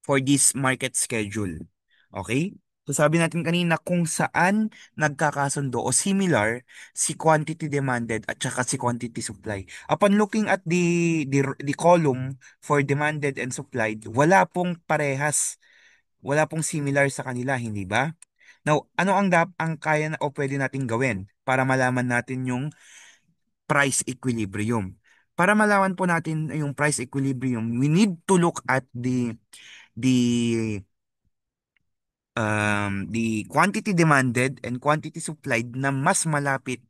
for this market schedule? Okay? So sabi natin kanina kung saan nagkakasundo o similar si quantity demanded at saka si quantity supplied. Upon looking at the column for demanded and supplied, wala pong parehas, wala pong similar sa kanila, hindi ba? Now, ano ang kaya na o pwede nating gawin para malaman natin yung price equilibrium? Para malaman po natin yung price equilibrium, we need to look at the the quantity demanded and quantity supplied na mas malapit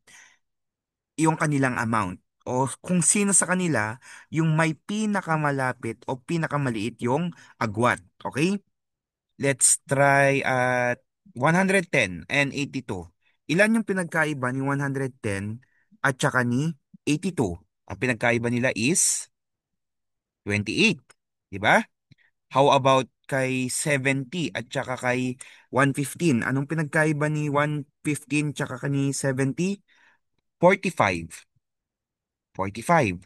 yung kanilang amount. O kung sino sa kanila yung may pinakamalapit o pinakamaliit yung agwat. Okay? Let's try at 110 and 82. Ilan yung pinagkaiba ni 110 at saka ni 82? Ang pinagkaiba nila is 28. Di ba? How about kay 70 at saka kay 115? Anong pinagkaiba ni 115 tsaka ni 70? 45. 45.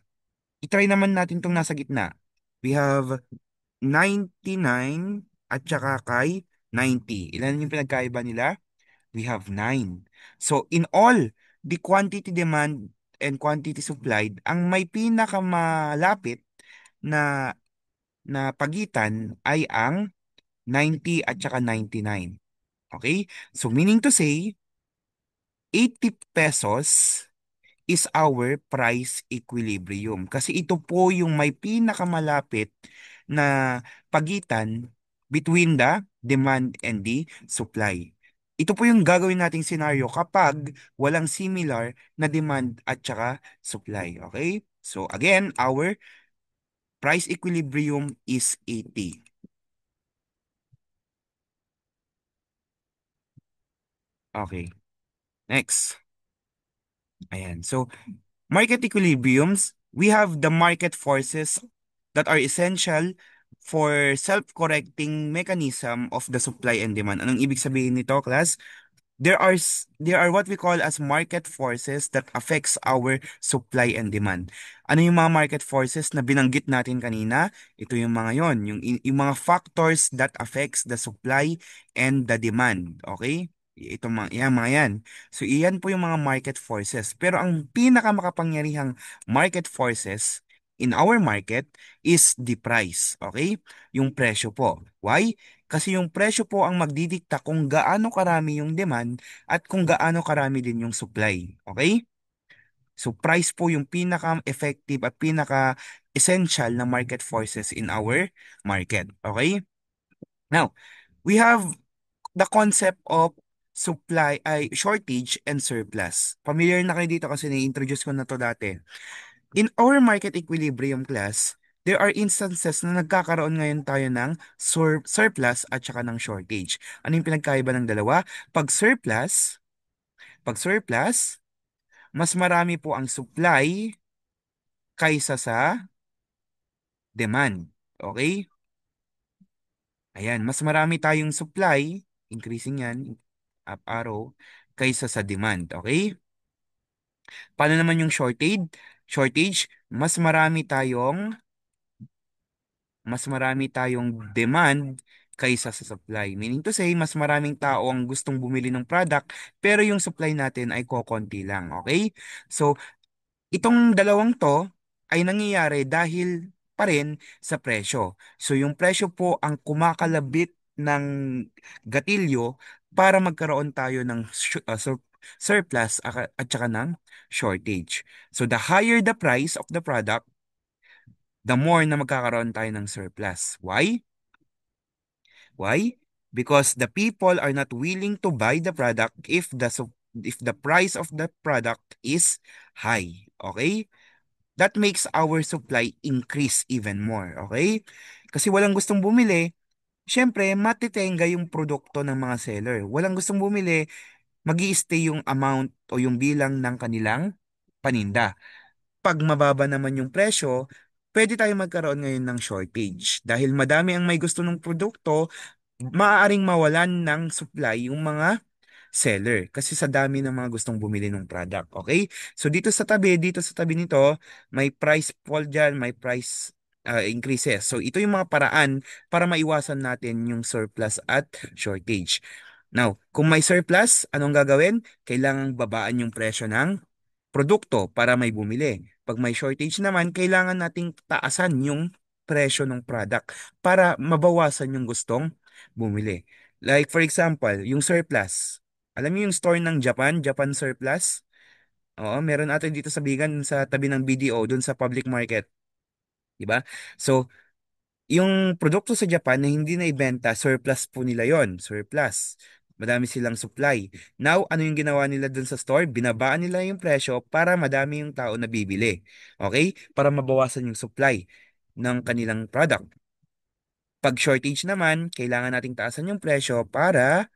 I-try naman natin tong nasa gitna. We have 99 at saka kay 90. Ilan yung pinagkaiba nila? We have 9. So in all, the quantity demand and quantity supplied, ang may pinakamalapit na pagitan ay ang 90 at saka 99. Okay? So meaning to say, 80 pesos is our price equilibrium. Kasi ito po yung may pinakamalapit na pagitan between the demand and the supply. Ito po yung gagawin nating scenario kapag walang similar na demand at saka supply. Okay? So again, our price equilibrium is 80. Okay. Next. Ayan. So, market equilibriums, we have the market forces that are essential for self-correcting mechanism of the supply and demand. Anong ibig sabihin nito, class? There are what we call as market forces that affects our supply and demand. Ano yung mga market forces na binanggit natin kanina? Ito yung mga yon, yung mga factors that affects the supply and the demand. Okay? Ito mga yan. So iyan po yung mga market forces. Pero ang pinakamakapangyarihang market forces in our market is the price. Okay? Yung presyo po. Why? Kasi yung presyo po ang magdidikta kung gaano karami yung demand at kung gaano karami din yung supply. Okay? So price po yung pinaka-effective at pinaka-essential na market forces in our market. Okay? Now, we have the concept of supply ay shortage and surplus. Familiar na kayo dito kasi na-introduce ko na to dati. In our market equilibrium class, there are instances na nagkakaroon ngayon tayo ng surplus at saka ng shortage. Ano yung pinagkaiba ng dalawa? Pag surplus, mas marami po ang supply kaysa sa demand. Okay? Ayan, mas marami tayong supply, increasing yan, up arrow, kaysa sa demand. Okay? Paano naman yung shortage? Shortage, mas marami tayong demand kaysa sa supply. Meaning to say, mas maraming tao ang gustong bumili ng product, pero yung supply natin ay kokonti lang. Okay? So, itong dalawang to ay nangyayari dahil pa rin sa presyo. So, yung presyo po ang kumakalabit ng gatilyo para magkaroon tayo ng surplus at saka ng shortage. So, the higher the price of the product, the more na magkakaroon tayo ng surplus. Why? Why? Because the people are not willing to buy the product if the price of the product is high. Okay? That makes our supply increase even more. Okay? Kasi walang gustong bumili, syempre matitenga yung produkto ng mga seller. Walang gustong bumili, mag-i-stay yung amount o yung bilang ng kanilang paninda. Pag mababa naman yung presyo, pwede tayo magkaroon ngayon ng shortage. Dahil madami ang may gusto ng produkto, maaaring mawalan ng supply yung mga seller kasi sa dami ng mga gustong bumili ng product. Okay? So dito sa tabi nito, may price fall dyan, may price increases. So ito yung mga paraan para maiwasan natin yung surplus at shortage. Now, kung may surplus, anong gagawin? Kailangang babaan yung presyo ng produkto para may bumili. Pag may shortage naman, kailangan nating taasan yung presyo ng product para mabawasan yung gustong bumili. Like for example, yung surplus. Alam niyo yung store ng Japan, Japan Surplus? Oo, meron natin dito sa Bigan sa tabi ng BDO, dun sa public market, 'di ba? So, yung produkto sa Japan na hindi na ibenta, surplus po nila yon, surplus. Madami silang supply. Now, ano yung ginawa nila dun sa store? Binabaan nila yung presyo para madami yung tao na bibili. Okay? Para mabawasan yung supply ng kanilang product. Pag shortage naman, kailangan nating taasan yung presyo para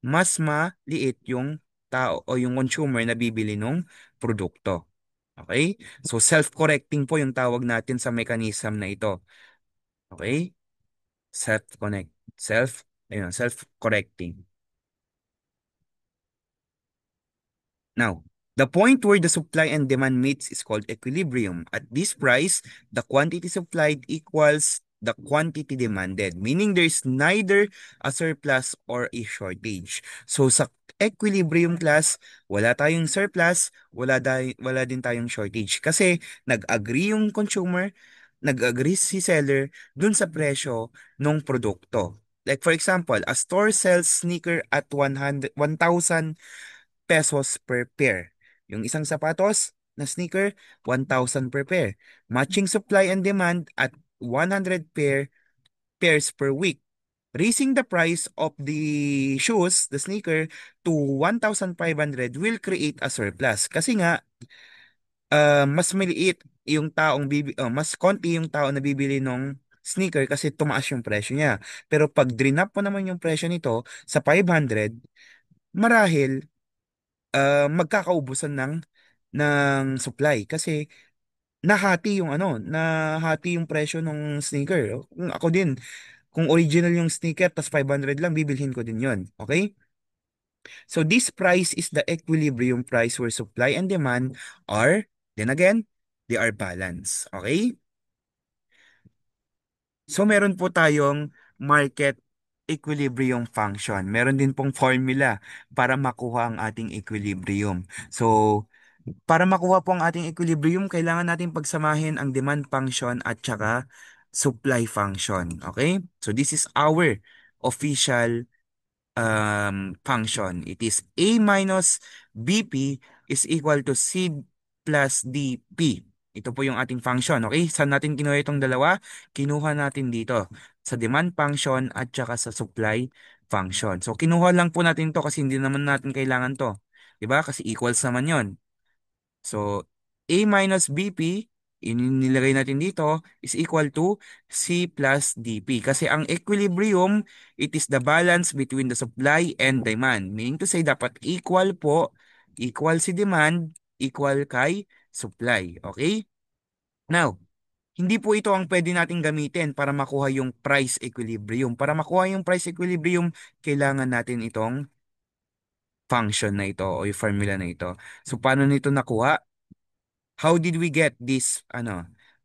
mas maliit yung tao o yung consumer na bibili ng produkto. Okay? So, self-correcting po yung tawag natin sa mechanism na ito. Okay? Self-connect. Ayun, self-correcting. Now, the point where the supply and demand meets is called equilibrium. At this price, the quantity supplied equals the quantity demanded, meaning there is neither a surplus or a shortage. So sa equilibrium class, wala tayong surplus, wala din tayong shortage. Kasi nag-agree yung consumer, nag-agree si seller dun sa presyo ng produkto. Like for example, a store sells sneaker at 1,000 pesos per pair. Yung isang sapatos na sneaker, 1,000 per pair. Matching supply and demand at 100 pairs per week. Raising the price of the shoes, the sneaker, to 1,500 will create a surplus. Kasi nga, mas maliit yung mas konti yung tao na bibili ng sneaker kasi tumaas yung presyo niya. Pero pag drinap mo naman yung presyo nito sa 500, marahil magkakaubusan ng supply kasi nahati yung presyo ng sneaker. Kung ako din, kung original yung sneaker tas 500 lang, bibilhin ko din yon. Okay? So this price is the equilibrium price where supply and demand are, then again, they are balanced. Okay? So meron po tayong market equilibrium function. Meron din pong formula para makuha ang ating equilibrium. So para makuha po ang ating equilibrium, kailangan natin pagsamahin ang demand function at saka supply function. Okay? So this is our official function. It is A minus BP is equal to C plus DP. Ito po yung ating function. Okay? Saan natin kinuha itong dalawa? Kinuha natin dito sa demand function at saka sa supply function. So kinuha lang po natin to kasi hindi naman natin kailangan to. 'Di ba? Kasi equals naman 'yon. So, A minus BP, nilagay natin dito, is equal to C plus DP. Kasi ang equilibrium, it is the balance between the supply and demand. Meaning to say, dapat equal po, equal si demand, equal kay supply. Okay? Now, hindi po ito ang pwede natin gamitin para makuha yung price equilibrium. Para makuha yung price equilibrium, kailangan natin itong function na ito o yung formula na ito. So, paano nito nakuha? How did we get this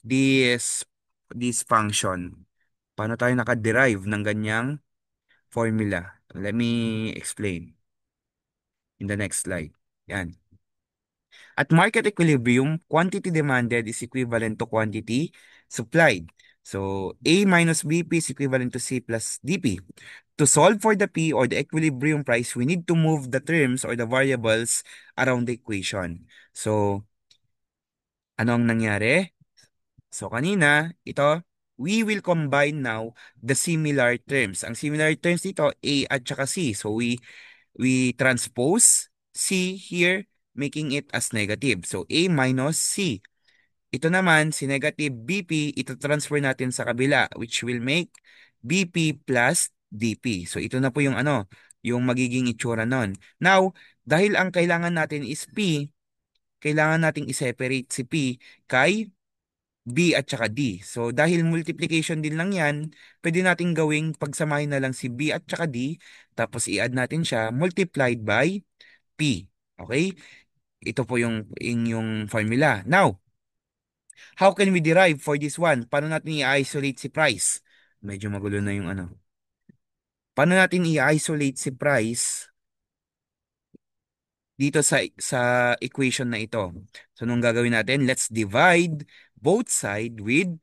this function? Paano tayo nakaderive ng ganyang formula? Let me explain in the next slide. Yan. At market equilibrium, quantity demanded is equivalent to quantity supplied. So A minus BP is equivalent to C plus DP. To solve for the P or the equilibrium price, we need to move the terms or the variables around the equation. So, ano ang nangyari? So kanina, ito, we will combine now the similar terms. Ang similar terms dito, A at saka C. So we transpose C here, making it as negative. So A minus C. Ito naman, si negative BP, ito transfer natin sa kabila, which will make BP plus DP. So ito na po yung yung magiging itsura nun. Now, dahil ang kailangan natin is P, kailangan nating i-separate si P kay B at saka D. So dahil multiplication din lang yan, pwede natin gawing pagsamahin na lang si B at saka D, tapos i-add natin siya multiplied by P. Okay? Ito po yung inyong formula. Now, how can we derive for this one? Paano natin i-isolate si price? Medyo magulo na yung ano. Paano natin i-isolate si price dito sa equation na ito? So, nung gagawin natin, let's divide both side with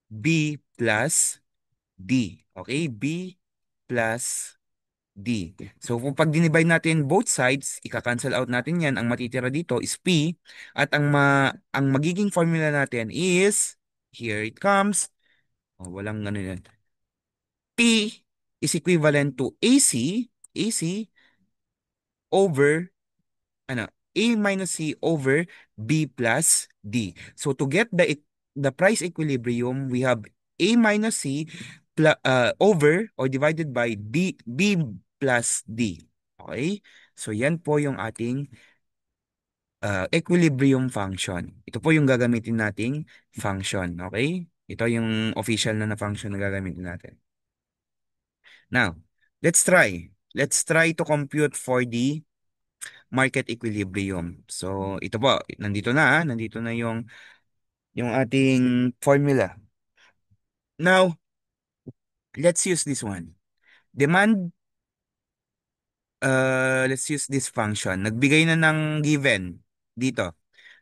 B plus D. Okay? B plus D. So, kung pag dinivide natin both sides, ika-cancel out natin yan. Ang matitira dito is P. At ang magiging formula natin is, here it comes. Oh, walang ano yan. P is equivalent to AC over, ano, A minus C over B plus D. So, to get the price equilibrium, we have A minus C over or divided by B plus D. Okay? So, yan po yung ating equilibrium function. Ito po yung gagamitin nating function. Okay? Ito yung official na function na gagamitin natin. Now, let's try. Let's try to compute for the market equilibrium. So, ito po, nandito na yung ating formula. Now, let's use this one. Demand, let's use this function. Nagbigay na ng given dito.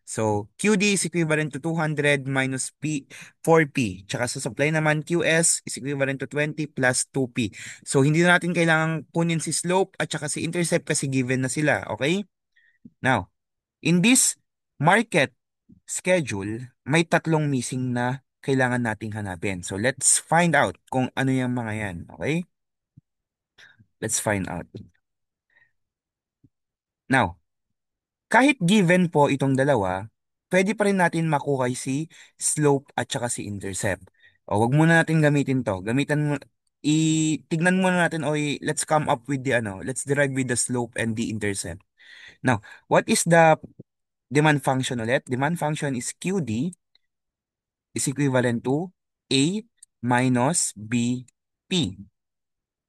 So, QD is equivalent to 200 minus P, 4P. Tsaka sa supply naman, QS is equivalent to 20 plus 2P. So, hindi na natin kailangang kunin si slope at tsaka si intercept kasi given na sila. Okay? Now, in this market schedule, may tatlong missing na kailangan nating hanapin. So, let's find out kung ano yung mga yan. Okay? Let's find out. Now, kahit given po itong dalawa, pwede pa rin natin makuha si slope at saka si intercept. O, wag muna natin gamitin to. Tignan muna natin let's come up with the ano, let's derive with the slope and the intercept. Now, what is the demand function ulit? Demand function is QD is equivalent to A minus BP.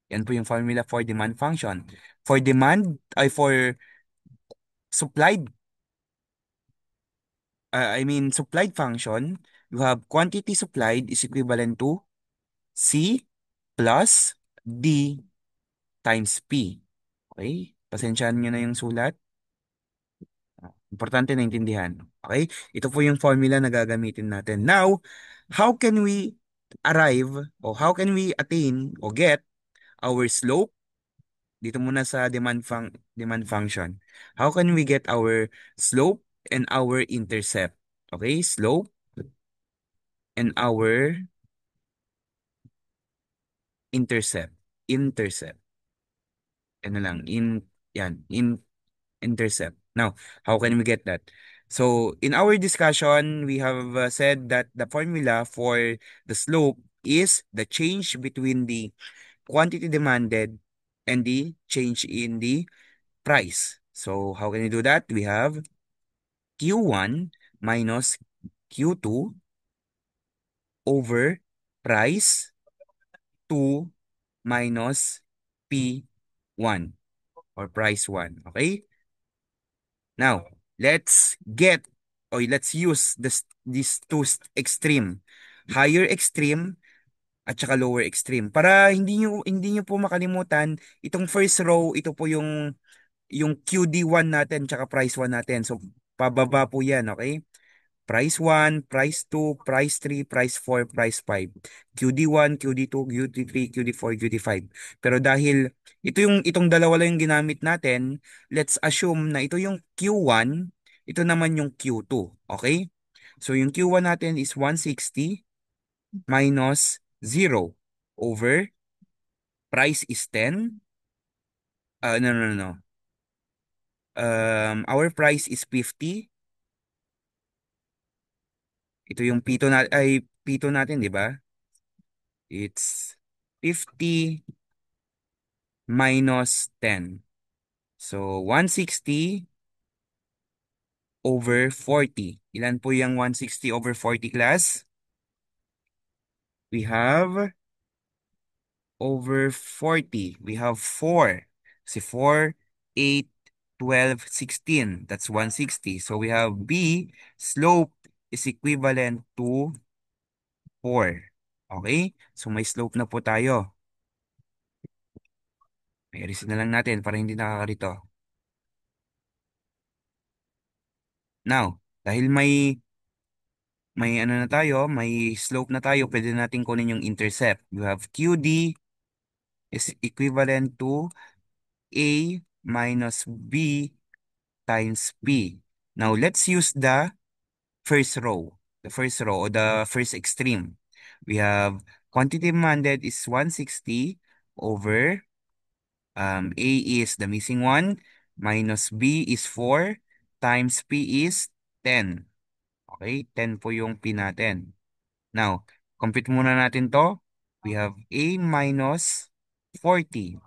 Yan po yung formula for demand function. For demand, for supplied, supplied function, you have quantity supplied is equivalent to C plus D times P. Okay? Pasensyahan nyo na yung sulat. Importante na intindihan. Okay? Ito po yung formula na gagamitin natin. Now, how can we arrive or how can we attain or get our slope dito muna sa demand function? How can we get our slope and our intercept? Okay? Slope and our intercept. Intercept. Ano lang, in intercept. Now, how can we get that? So, in our discussion, we have said that the formula for the slope is the change between the quantity demanded and the change in the price. So, how can we do that? We have Q1 minus Q2 over price 2 minus P1 or price 1. Okay? Now, let's use these two extreme. Higher extreme at saka lower extreme. Para hindi niyo po makalimutan, itong first row, ito po yung QD1 natin tsaka price 1 natin. So, pababa po yan, okay? Price 1, price 2, price 3, price 4, price 5. QD1, QD2, QD3, QD4, QD5. Pero dahil itong dalawa lang yung ginamit natin, let's assume na ito yung Q1, ito naman yung Q2. Okay? So yung Q1 natin is 160 minus 0 over price is 10. No, no, no, no. Our price is 50. Ito yung P2 natin, di ba? It's 50 minus 10. So, 160 over 40. Ilan po yung 160 over 40 class? We have over 40. We have 4. See, 4, 8, 12, 16. That's 160. So we have B, slope is equivalent to 4. Okay? So may slope na po tayo. I-erase na lang natin para hindi nakakarito. Now, dahil may ano na tayo, may slope na tayo, pwede natin kunin yung intercept. You have QD is equivalent to A minus B times P. Now, let's use the first row. The first row or the first extreme. We have quantity demanded is 160 over A is the missing one minus B is 4 times P is 10. Okay, 10 po yung P natin. Now, compute muna natin to. We have A minus 40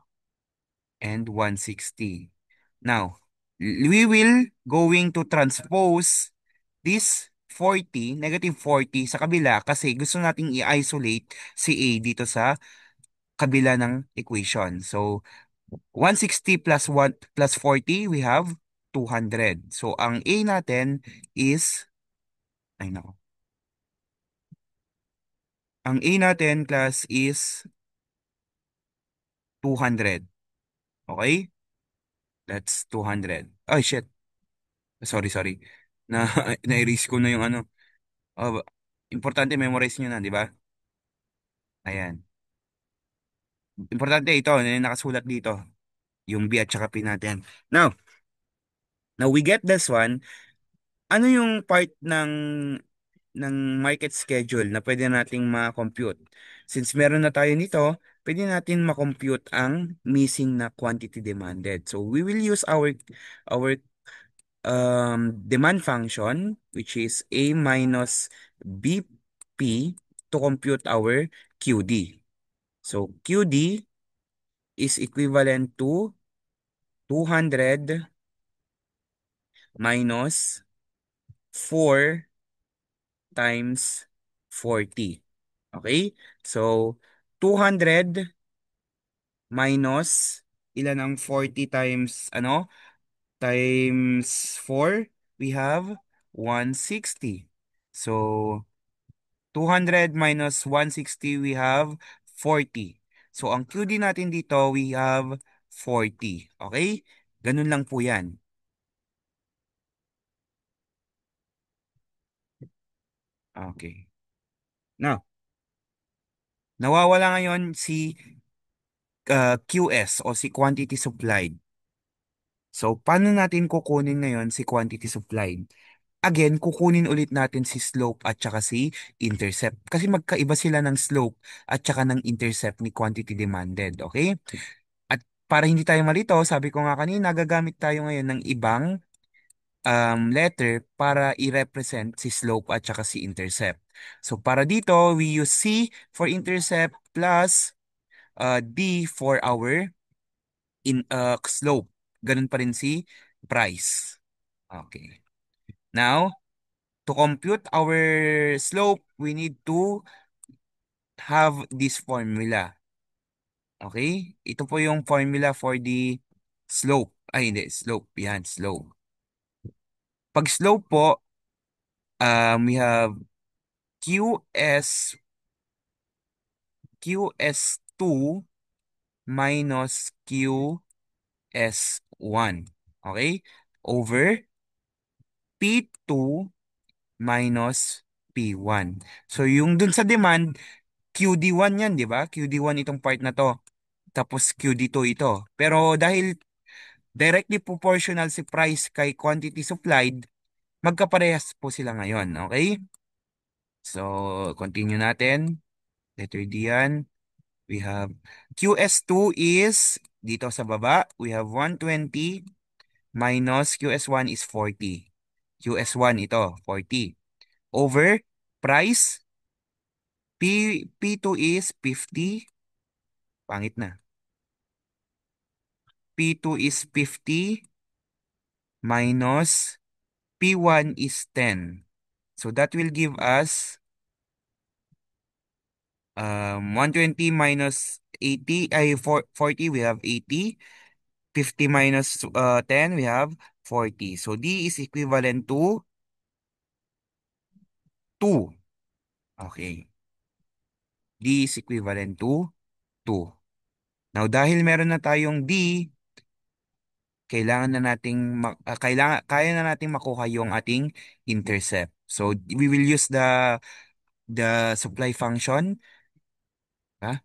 and 160. Now, we will going to transpose this 40, negative 40 sa kabila kasi gusto nating i-isolate si A dito sa kabila ng equation. So, 160 plus 1 plus 40, we have 200. So, ang A natin is, ay nako, ang A natin class is 200. Okay? That's 200. Oh, shit. Sorry, sorry. Na, na-erase ko na yung ano. Oh, importante memorize nyo na, di ba? Ayan. Importante ito, na nakasulat dito. Yung B at saka P natin. Now we get this one. Ano yung part ng market schedule na pwede nating ma-compute? Since meron na tayo nito, pwede natin ma-compute ang missing na quantity demanded. So we will use our demand function, which is A minus BP, to compute our QD. So QD is equivalent to 200 minus 4 times 40. Okay? So 200 minus ilan ang 40 times ano? Times 4, we have 160. So 200 minus 160, we have 40. So, ang QD natin dito, we have 40. Okay? Ganun lang po yan. Okay. Now, nawawala ngayon si QS o si quantity supplied. So, paano natin kukunin ngayon si quantity supplied? Again, kukunin ulit natin si slope at saka si intercept. Kasi magkaiba sila ng slope at saka ng intercept ni quantity demanded. Okay? At para hindi tayo malito, sabi ko nga kanina, gagamit tayo ngayon ng ibang letter para i-represent si slope at saka si intercept. So para dito, we use C for intercept plus D for our slope. Ganun pa rin si price. Okay. Now, to compute our slope, we need to have this formula. Okay? Ito po yung formula for the slope. Ay, hindi. Slope. Yan, slope. Pag slope po, we have QS, QS2 minus QS1. Okay? Over P2 minus P1. So, yung dun sa demand, QD1 yan, di ba? QD1 itong part na to. Tapos QD2 ito. Pero dahil directly proportional si price kay quantity supplied, magkaparehas po sila ngayon. Okay? So, continue natin. Letter D yan. We have QS2 is dito sa baba. We have 120 minus QS1 is 40. QS1 ito, 40. Over price, P2 is 50. Pangit na. P2 is 50 minus P1 is 10. So that will give us 120 minus 80, ay 40, we have 80. 50 minus 10, we have 40. So D is equivalent to 2. Okay. D is equivalent to 2. Now, dahil meron na tayong D, kailangan na nating kaya na nating makuha yung ating intercept. So we will use the supply function. Ah,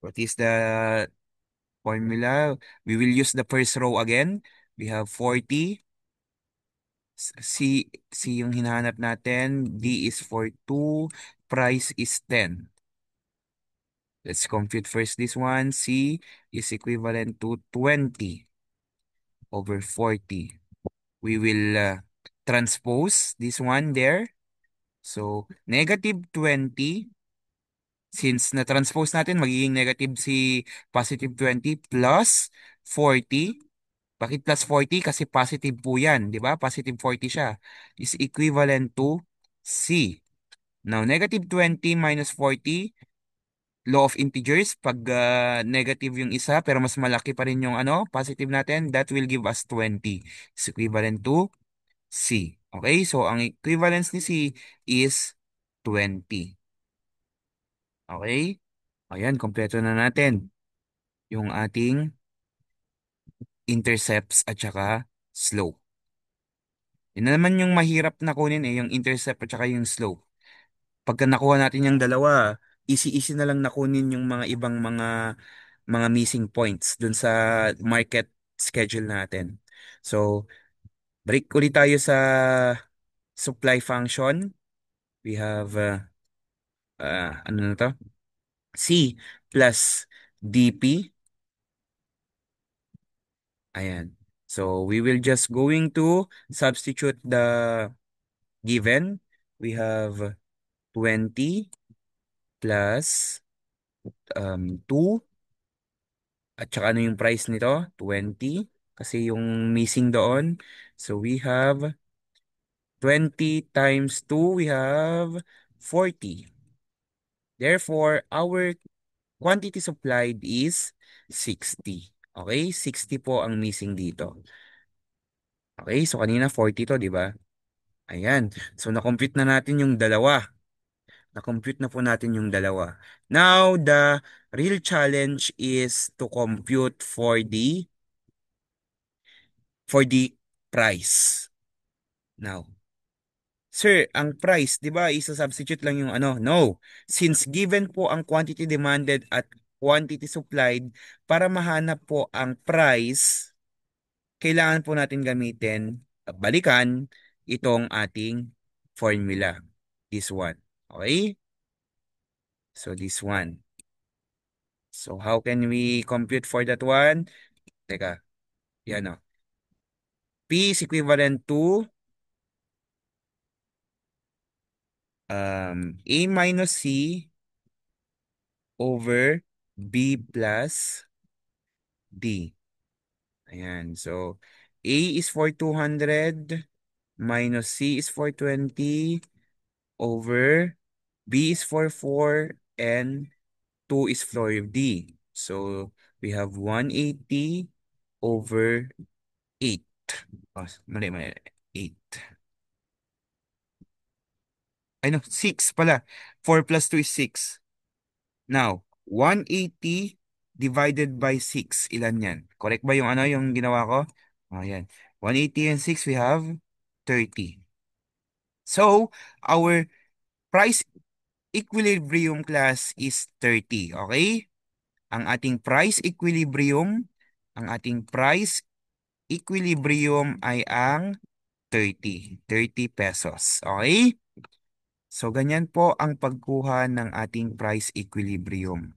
what is the formula? We will use the first row again. We have 40. C yung hinahanap natin. D is for 2. Price is 10. Let's compute first this one. C is equivalent to 20 over 40. We will transpose this one there. So, negative 20, since na-transpose natin, magiging negative si positive 20 plus 40. Bakit plus 40? Kasi positive po yan, di ba? Positive 40 siya. Is equivalent to C. Now, negative 20 minus 40, law of integers, pag negative yung isa, pero mas malaki pa rin yung ano, positive natin, that will give us 20. Is equivalent to C. Okay? So, ang equivalence ni C is 20. Okay? Ayan, kompleto na natin yung ating intercepts at saka slope. Yun na naman yung mahirap na kunin yung intercept at saka yung slope. Pagka nakuha natin yung dalawa, easy-easy na lang nakunin yung mga ibang mga missing points dun sa market schedule natin. So, break ulit tayo sa supply function. We have, ano na to? C plus DP. Ayan. So, we will just going to substitute the given. We have 20 plus 2. At saka ano yung price nito? 20. Kasi yung missing doon. So, we have 20 times 2, we have 40. Therefore, our quantity supplied is 60. Okay? 60 po ang missing dito. Okay? So, kanina 40 to, di ba? Ayan. So, na-compute na natin yung dalawa. Na-compute na po natin yung dalawa. Now, the real challenge is to compute for the price. Now, sir, ang price, 'di ba, isa-substitute lang yung ano? No. Since given po ang quantity demanded at quantity supplied, para mahanap po ang price, kailangan po natin gamitin, balikan itong ating formula. This one. Okay? So this one. So how can we compute for that one? Teka, yan o. P is equivalent to A minus C over B plus D. Ayan. So, A is for 200 minus C is for 20 over B is for 4 and 2 is for D. So, we have 180 over 8. Oh, mali. 8. Ay no, 6 pala. 4 plus 2 is 6. Now, 180 divided by 6. Ilan yan? Correct ba yung ano, yung ginawa ko? Oh, yan. 180 and 6, we have 30. So, our price equilibrium class is 30. Okay? Ang ating price equilibrium, ang ating price equilibrium ay ang 30. 30 pesos. Okay? So, ganyan po ang pagkuha ng ating price equilibrium.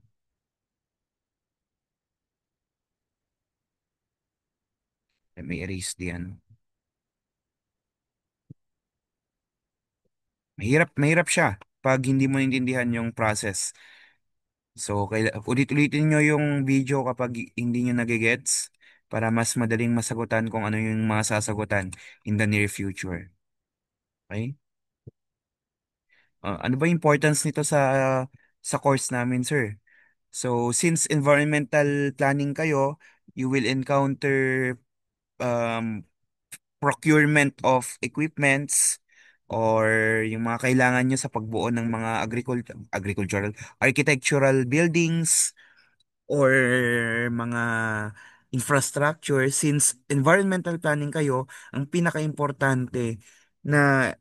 Let me erase diyan. Mahirap siya pag hindi mo naintindihan yung process. So, ulit-ulitin nyo yung video kapag hindi nyo nagigets para mas madaling masagutan kung ano yung mga sasagutan in the near future. Okay? Ano ba importance nito sa course namin, sir? So, since environmental planning kayo, you will encounter um, procurement of equipments or yung mga kailangan nyo sa pagbuo ng mga agricultural, architectural buildings or mga infrastructure. Since environmental planning kayo, ang pinaka-importante na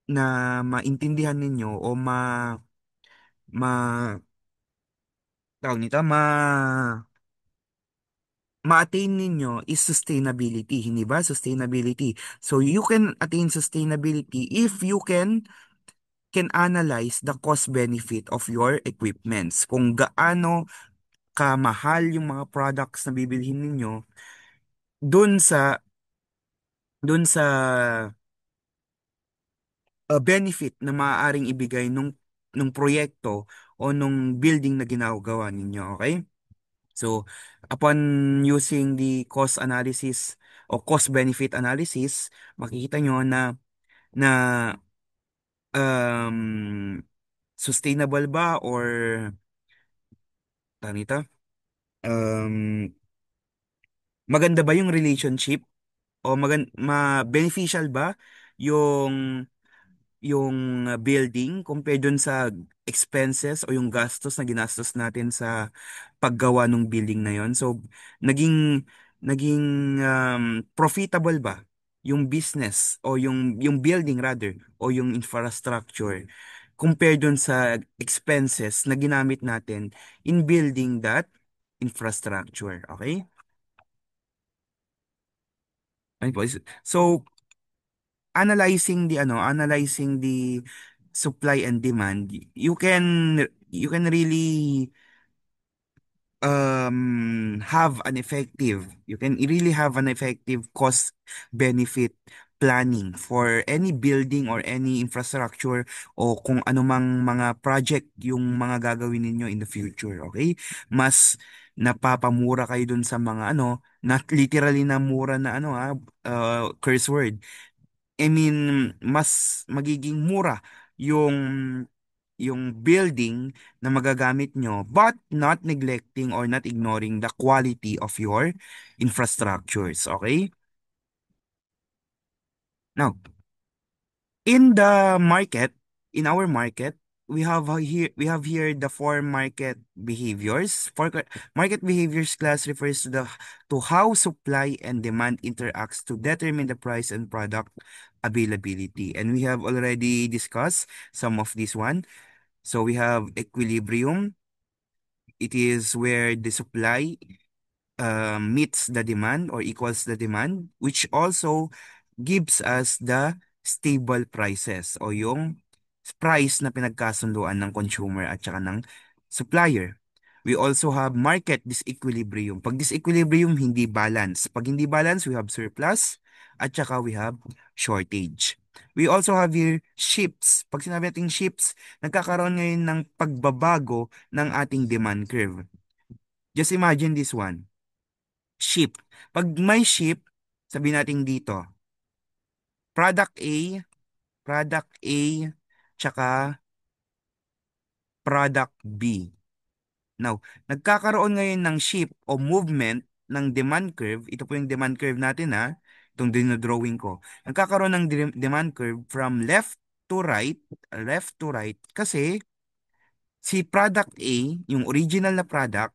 na maintindihan ninyo o ma tawag nito, ma-attain ninyo is sustainability, hindi ba? Sustainability. So you can attain sustainability if you can analyze the cost benefit of your equipments. Kung gaano kamahal yung mga products na bibilhin ninyo dun sa benefit na maaaring ibigay nung proyekto o nung building na ginagawa ninyo, okay? So, upon using the cost analysis o cost benefit analysis, makikita nyo na um, sustainable ba or tanito, um, maganda ba yung relationship o beneficial ba yung building compared dun sa expenses o yung gastos na ginastos natin sa paggawa ng building na yon. So, naging naging profitable ba yung business o yung building rather o yung infrastructure compared dun sa expenses na ginamit natin in building that infrastructure. Okay? Ayun po. So, analyzing the supply and demand, you can really you can really have an effective cost benefit planning for any building or any infrastructure o kung anumang mga project yung mga gagawin ninyo in the future, okay? Mas napapamura kayo dun sa mga not literally na mura na curse word. I mean, mas magiging mura yung building na magagamit nyo, but not neglecting or not ignoring the quality of your infrastructures. Okay? Now, in the market, in our market, we have here the four market behaviors. Market behaviors class refers to how supply and demand interacts to determine the price and product availability. And we have already discussed some of this one. So we have equilibrium. It is where the supply meets the demand or equals the demand, which also gives us the stable prices o yung price na pinagkasunduan ng consumer at saka ng supplier. We also have market disequilibrium. Pag disequilibrium, hindi balance. Pag hindi balance, we have surplus at saka we have shortage. We also have here shifts. Pag sinabi natin shifts, nagkakaroon ngayon ng pagbabago ng ating demand curve. Just imagine this one. Shift. Pag may shift, sabi natin dito, product A, product A, tsaka product B. Now, nagkakaroon ngayon ng shift o movement ng demand curve. Ito po yung demand curve natin ha. Itong dinodrawing ko. Nagkakaroon ng demand curve from left to right, kasi si product A, yung original na product,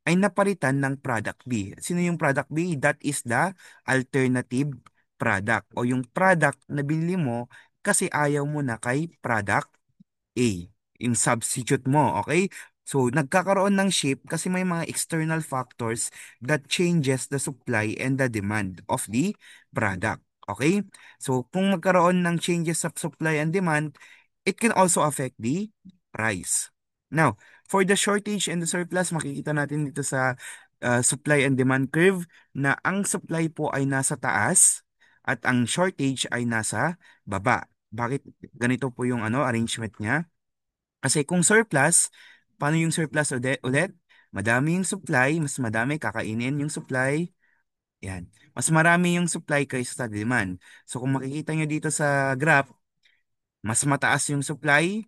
ay napalitan ng product B. Sino yung product B? That is the alternative product o yung product na binili mo kasi ayaw mo na kay product A, yung substitute mo, okay? So, nagkakaroon ng shift kasi may mga external factors that changes the supply and the demand of the product, okay? So, kung magkaroon ng changes sa supply and demand, it can also affect the price. Now, for the shortage and the surplus, makikita natin dito sa supply and demand curve na ang supply po ay nasa taas at ang shortage ay nasa baba. Bakit ganito po yung arrangement niya? Kasi kung surplus, paano yung surplus ulit? Madami yung supply, mas madami kakainin yung supply. Yan. Mas marami yung supply kaysa sa demand. So kung makikita nyo dito sa graph, mas mataas yung supply,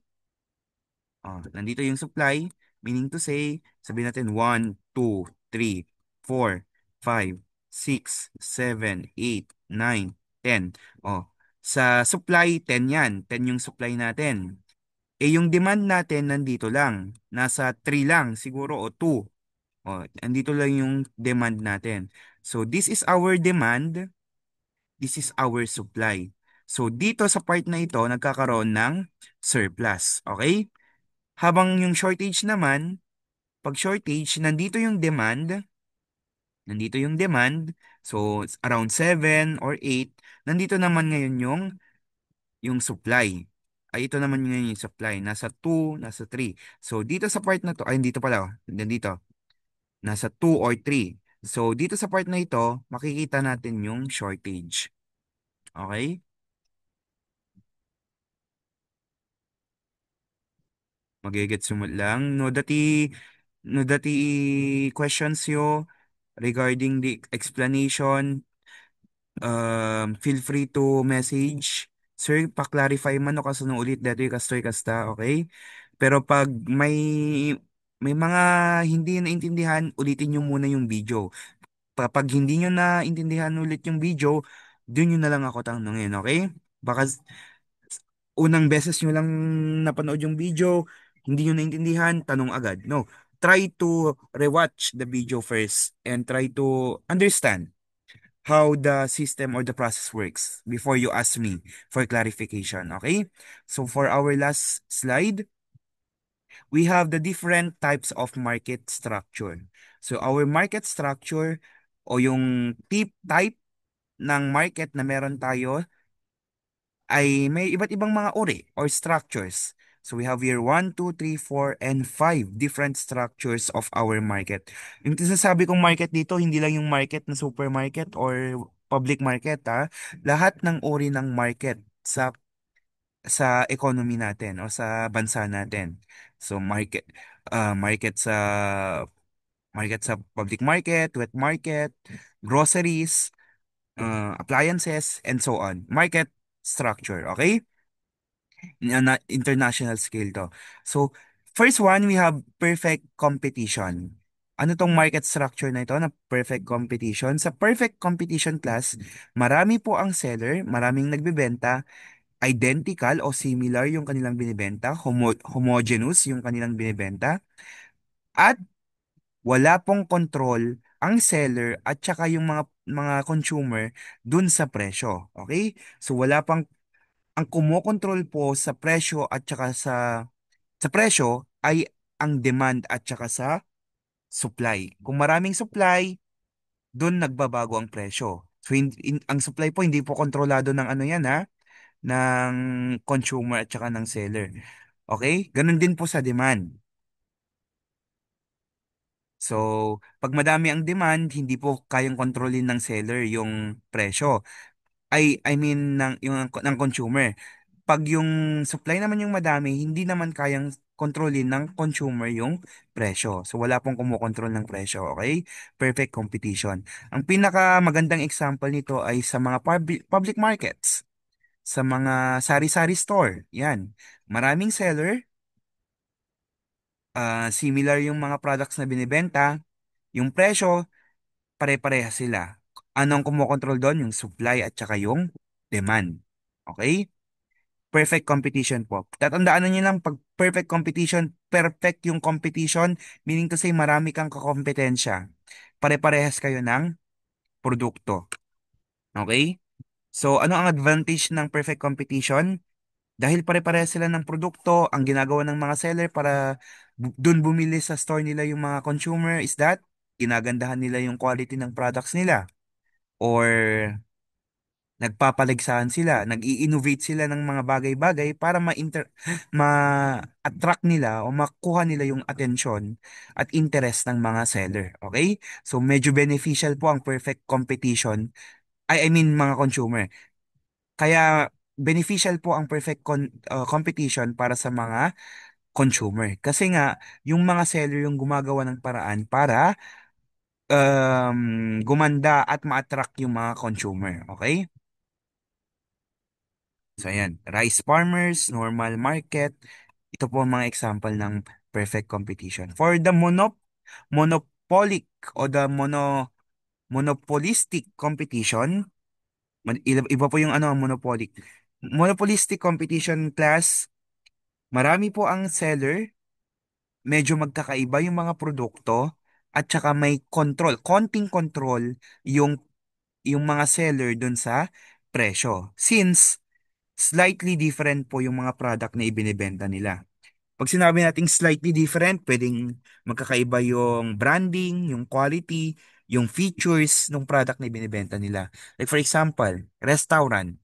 Nandito yung supply, meaning to say, sabihin natin 1, 2, 3, 4, 5, 6, 7, 8, 9, 10. Oh, sa supply, 10 yan. 10 yung supply natin. Eh, yung demand natin, nandito lang. Nasa 3 lang, siguro, o 2. Oh, nandito lang yung demand natin. So, this is our demand. This is our supply. So, dito sa part na ito, nagkakaroon ng surplus. Okay? Habang yung shortage naman, pag shortage, nandito yung demand, so it's around 7 or 8, nandito naman ngayon yung supply. Ay, ito naman ngayon yung supply, nasa 2, nasa 3. So, dito sa part na to, ay, dito pala, nandito, nasa 2 or 3. So, dito sa part na ito, makikita natin yung shortage. Okay? Magigets mo lang. No dati questions yo regarding the explanation, feel free to message. Sir, pa-clarify man o kasunong ulit dito yung kastoy kasta, okay? Pero pag may mga hindi naintindihan, ulitin nyo muna yung video. Kapag hindi nyo naintindihan ulit yung video, doon nyo na lang ako tanungin, okay? Baka unang beses nyo lang napanood yung video, hindi nyo naintindihan, tanong agad. No. Try to rewatch the video first and try to understand how the system or the process works before you ask me for clarification. Okay? So for our last slide, we have the different types of market structure. So our market structure o yung type ng market na meron tayo ay may iba't ibang mga uri or structures. So we have here 1, 2, 3, 4, and 5 different structures of our market. Yung sinasabi kong market dito, hindi lang yung market na supermarket or public market, ha. Lahat ng uri ng market sa economy natin o sa bansa natin. So market sa public market, wet market, groceries, appliances, and so on. Market structure, okay? International scale to. So, first one, we have perfect competition. Ano tong market structure na ito na perfect competition? Sa perfect competition class, marami po ang seller, maraming nagbebenta, identical o similar yung kanilang binibenta, homogeneous yung kanilang binibenta, at wala pong control ang seller at saka yung mga consumer dun sa presyo. Okay? So wala pang ang kumokontrol po sa presyo at saka sa presyo ay ang demand at saka sa supply. Kung maraming supply, doon nagbabago ang presyo. So ang supply po hindi po kontrolado ng ano yan, ha, ng consumer at saka ng seller. Okay? Ganun din po sa demand. So, pag madami ang demand, hindi po kayang kontrolin ng seller yung presyo. I mean ng consumer. Pag yung supply naman yung madami, hindi naman kayang kontrolin ng consumer yung presyo. So wala pong kumokontrol ng presyo, okay? Perfect competition. Ang pinaka magandang example nito ay sa mga public markets, sa mga sari-sari store. Yan. Maraming seller, similar yung mga products na binibenta, yung presyo, pare-pareha sila. Anong kumokontrol doon? Yung supply at saka yung demand. Okay? Perfect competition po. Tatandaan niyo lang, pag perfect competition, perfect yung competition, meaning to say marami kang kakompetensya. Pare-parehas kayo ng produkto. Okay? So, ano ang advantage ng perfect competition? Dahil pare-parehas sila ng produkto, ang ginagawa ng mga seller para dun bumili sa store nila yung mga consumer is that ginagandahan nila yung quality ng products nila. Or nagpapaligsahan sila, nag-i-innovate sila ng mga bagay-bagay para ma-attract nila o makuha nila yung attention at interest ng mga seller. Okay? So medyo beneficial po ang perfect competition. I mean mga consumer. Kaya beneficial po ang competition para sa mga consumer. Kasi nga, yung mga seller yung gumagawa ng paraan para gumanda at ma-attract yung mga consumer. Okay? So, ayan. Rice farmers, normal market. ito po ang mga example ng perfect competition. For the monopolic o the monopolistic competition, iba po yung ano, monopolic. Monopolistic competition class, marami po ang seller, medyo magkakaiba yung mga produkto, at saka may control, konting control yung mga seller dun sa presyo. Since slightly different po yung mga product na ibinebenta nila. Pag sinabi nating slightly different, pwedeng magkakaiba yung branding, yung quality, yung features ng product na ibinebenta nila. Like for example, restaurant.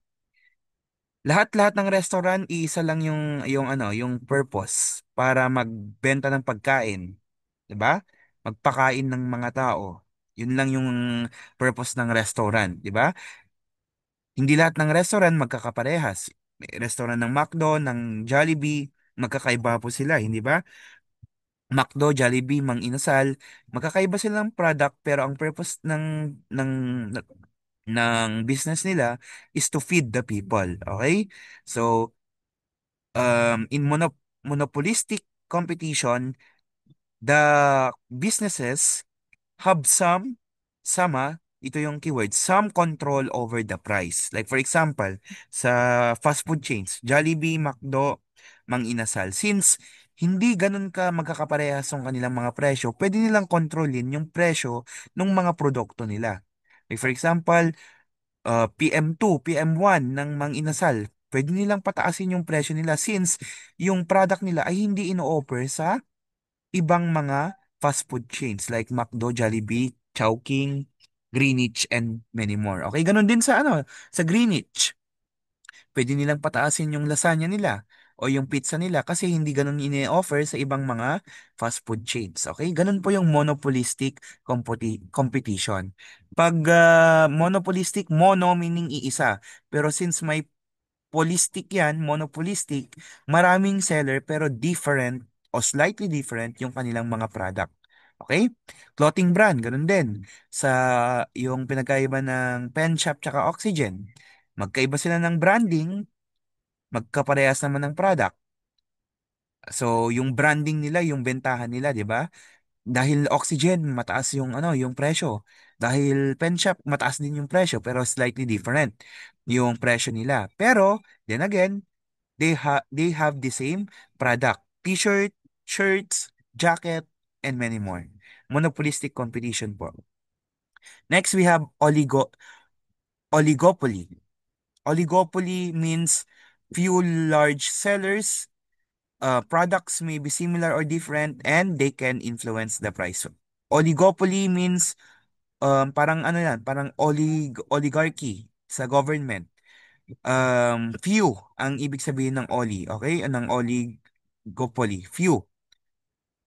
Lahat-lahat ng restaurant, iisa lang yung purpose para magbenta ng pagkain, 'di ba? Magpakain ng mga tao. Yun lang yung purpose ng restaurant, 'di ba? Hindi lahat ng restaurant magkakaparehas. May restaurant ng McDo, ng Jollibee, magkakaiba po sila, hindi ba? McDo, Jollibee, Mang Inasal, magkakaiba sila ng product pero ang purpose ng business nila is to feed the people, okay? So, in monopolistic competition, the businesses have ito yung keyword, some control over the price. Like for example, sa fast food chains, Jollibee, McDo, Mang Inasal. Since hindi ganun ka magkakaparehas ang kanilang mga presyo, pwede nilang kontrolin yung presyo ng mga produkto nila. Like for example, PM2, PM1 ng Mang Inasal, pwede nilang pataasin yung presyo nila since yung product nila ay hindi ino-offer sa ibang mga fast food chains like McDo, Jollibee, Chowking, Greenwich, and many more. Okay, ganun din sa sa Greenwich. Pwede nilang pataasin yung lasagna nila o yung pizza nila kasi hindi ganun ini-offer sa ibang mga fast food chains. Okay? Ganun po yung monopolistic competition. Pag monopolistic, mono meaning iisa. Pero since may polistic yan, monopolistic, maraming seller pero different o slightly different yung kanilang mga product. Okay? Clothing brand, ganun din. Sa yung pinagkaiba ng Pen Shop tsaka Oxygen. Magkaiba sila ng branding, magkaparehas naman ng product. So, yung branding nila, yung bentahan nila, 'di ba? Dahil Oxygen, mataas yung yung presyo. Dahil Pen Shop, mataas din yung presyo pero slightly different yung presyo nila. Pero then again, they have the same product. T-shirt, shirts, jacket, and many more. Monopolistic competition po. Next, we have oligopoly. Oligopoly means few large sellers. Products may be similar or different and they can influence the price. Oligopoly means parang ano yan, parang oligarchy sa government. Few ang ibig sabihin ng okay? Ng oligopoly, few.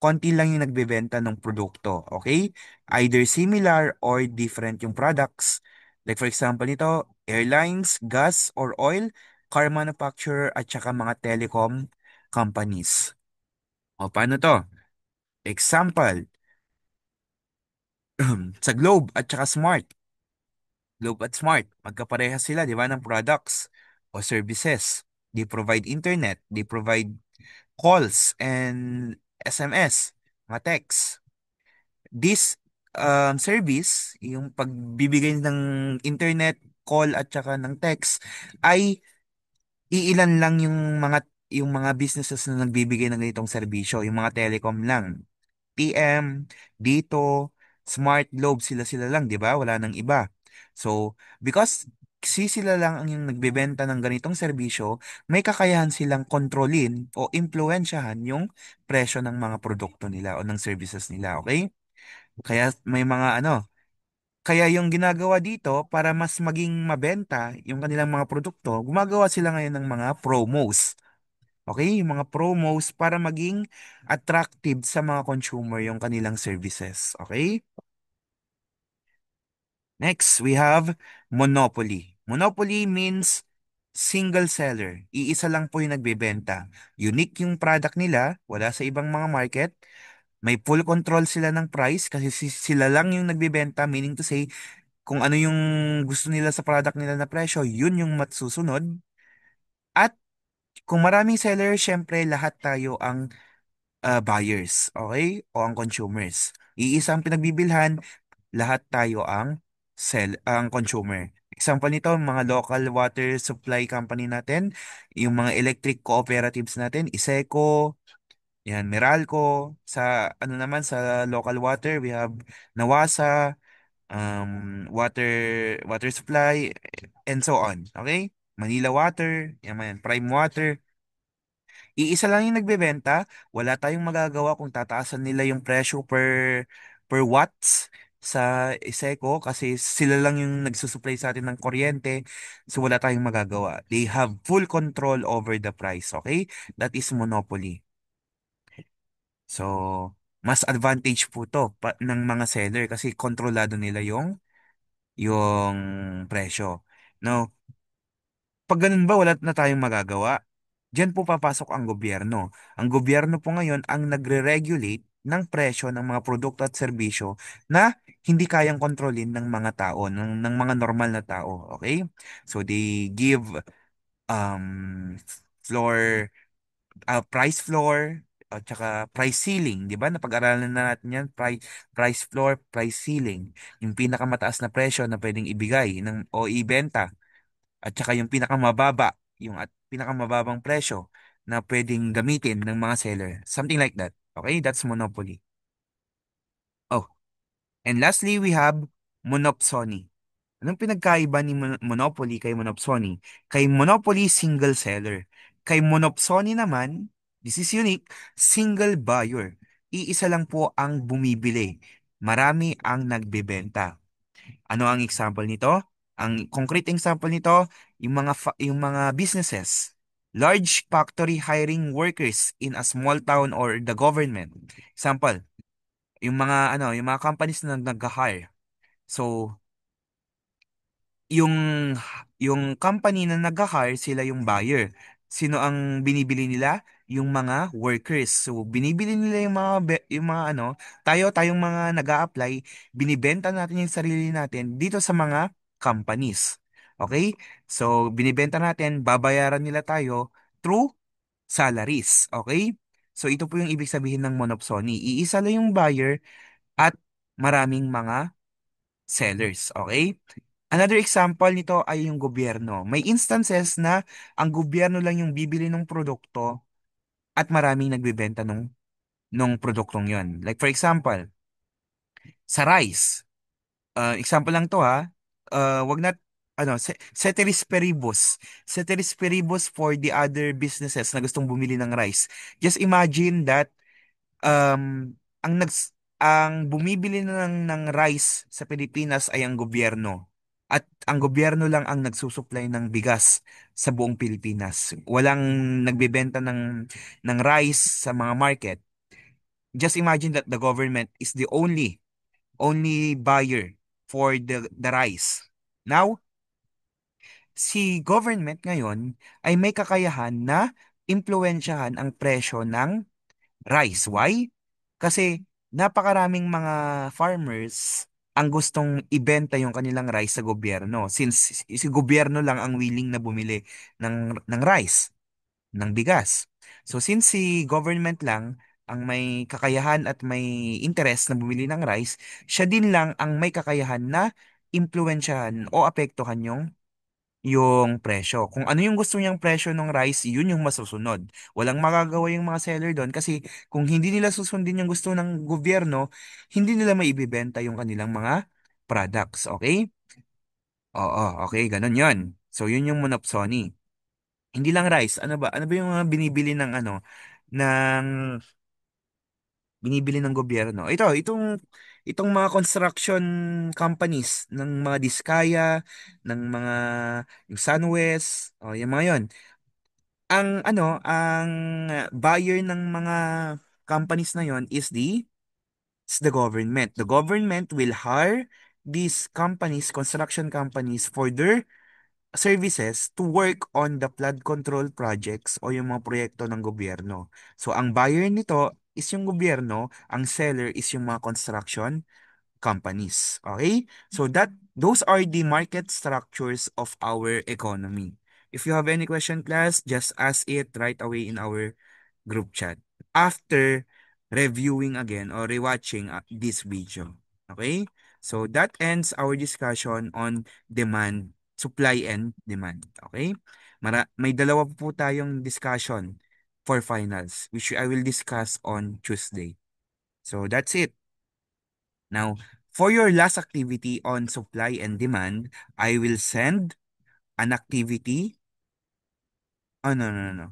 Konti lang yung nagbebenta ng produkto, okay? Either similar or different yung products. Like for example nito, airlines, gas or oil, car manufacturer at saka mga telecom companies. O paano to? Example, sa Globe at saka Smart. Globe at Smart, magkaparehas sila, di ba, ng products o services. They provide internet, they provide calls and SMS, mga text. This service, yung pagbibigay ng internet, call at saka ng text, ay iilan lang yung mga businesses na nagbibigay ng ganitong serbisyo, yung mga telecom lang. TM, Dito, Smart Globe, sila-sila lang, 'di ba? Wala nang iba. So, because sila lang ang yung nagbebenta ng ganitong serbisyo, may kakayahan silang kontrolin o impluwensyahan yung presyo ng mga produkto nila o ng services nila, okay? Kaya may mga kaya yung ginagawa dito para mas maging mabenta yung kanilang mga produkto, gumagawa sila ngayon ng mga promos. Okay, yung mga promos para maging attractive sa mga consumer yung kanilang services. Okay? Next, we have monopoly. Monopoly means single seller. Iisa lang po yung nagbebenta. Unique yung product nila, wala sa ibang mga market. May full control sila ng price kasi sila lang yung nagbebenta, meaning to say, kung ano yung gusto nila sa product nila na presyo, yun yung masusunod. At Kung maraming seller, syempre lahat tayo ang buyers, okay? O ang consumers. Iisang pinagbibilhan, lahat tayo ang consumer. Example nito, mga local water supply company natin, yung mga electric cooperatives natin, ISECO, yan, Meralco. Sa ano naman sa local water, we have Nawasa, water supply, and so on. Okay? Manila Water, yan, Prime Water. Iisa lang yung nagbebenta, wala tayong magagawa kung tataasan nila yung presyo per watts sa Iseco kasi sila lang yung nagsusupply sa atin ng kuryente, so wala tayong magagawa. They have full control over the price, okay? That is monopoly. So, mas advantage po to ng mga seller kasi kontrolado nila yung presyo. Now, pag ganun ba, wala na tayong magagawa? Diyan po papasok ang gobyerno. Ang gobyerno po ngayon ang nagre-regulate ng presyo ng mga produkto at serbisyo na hindi kayang kontrolin ng mga tao, ng mga normal na tao. Okay? So they give floor, price floor, at saka price ceiling, di ba? Napag-aralan na natin yan, price floor, price ceiling. Yung pinakamataas na presyo na pwedeng ibigay o ibenta at saka yung pinakamababa, yung at pinakamababang presyo na pwedeng gamitin ng mga seller. Something like that. Okay? That's monopoly. Oh, and lastly, we have monopsony. Anong pinagkaiba ni Monopoly kay Monopsony? Kay Monopoly, single seller. Kay Monopsony naman, this is unique, single buyer. Iisa lang po ang bumibili. Marami ang nagbebenta. Ano ang example nito? Ang concrete example nito, yung mga businesses. Large factory hiring workers in a small town or the government. Example, yung mga companies na nag-hire. So, yung yung company na nag-hire, sila yung buyer. Sino ang binibili nila? Yung mga workers. So, binibili nila tayong mga nag-a-apply, binibenta natin yung sarili natin dito sa mga companies. Okay? So, binibenta natin, babayaran nila tayo through salaries. Okay? So, ito po yung ibig sabihin ng monopsony. Iisa lang yung buyer at maraming mga sellers. Okay? Another example nito ay yung gobyerno. May instances na ang gobyerno lang yung bibili ng produkto at maraming nagbebenta nung produktong yon. Like for example, sa rice. Example lang to ha. Wag na ceteris paribus. Ceteris paribus for the other businesses na gustong bumili ng rice. Just imagine that ang ang bumibili ng rice sa Pilipinas ay ang gobyerno. At ang gobyerno lang ang nagsusupply ng bigas sa buong Pilipinas. Walang nagbebenta ng rice sa mga market. Just imagine that the government is the only buyer for the rice. Now, si government ngayon ay may kakayahan na impluwensyahan ang presyo ng rice. Why? Kasi napakaraming mga farmers ang gustong ibenta yung kanilang rice sa gobyerno since si gobyerno lang ang willing na bumili ng rice, ng bigas. So since si government lang ang may kakayahan at may interest na bumili ng rice, siya din lang ang may kakayahan na impluwensyahan o apektuhan yung presyo. Kung ano yung gusto niyang presyo ng rice, yun yung masusunod. Walang magagawa yung mga seller doon kasi kung hindi nila susundin yung gusto ng gobyerno, hindi nila maibibenta yung kanilang mga products. Okay? Oo, okay, ganun yun. So, yun yung monopsony. Hindi lang rice. Ano ba? Ano ba yung mga ng binibili ng gobyerno? Itong mga construction companies ng mga Diskaya, ng mga yung Sunwest, yung mga yon. Ang buyer ng mga companies na yon is the government. The government will hire these companies, construction companies, for their services to work on the flood control projects o yung mga proyekto ng gobyerno. So, ang buyer nito is yung gobyerno, ang seller is yung mga construction companies. Okay? So, those are the market structures of our economy. If you have any question, class, just ask it right away in our group chat after reviewing again or rewatching this video. Okay? So that ends our discussion on demand, supply and demand. Okay? May dalawa po tayong discussion for finals, which I will discuss on Tuesday. So that's it. Now, for your last activity on supply and demand, I will send an activity. Oh, no, no, no, no.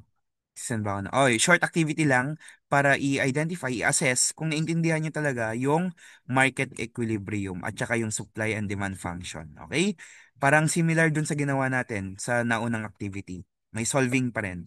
Send ba ako na? Oh, short activity lang para i-identify, i-assess kung naintindihan niyo talaga yung market equilibrium at saka yung supply and demand function. Okay? Parang similar dun sa ginawa natin sa naunang activity. May solving pa rin.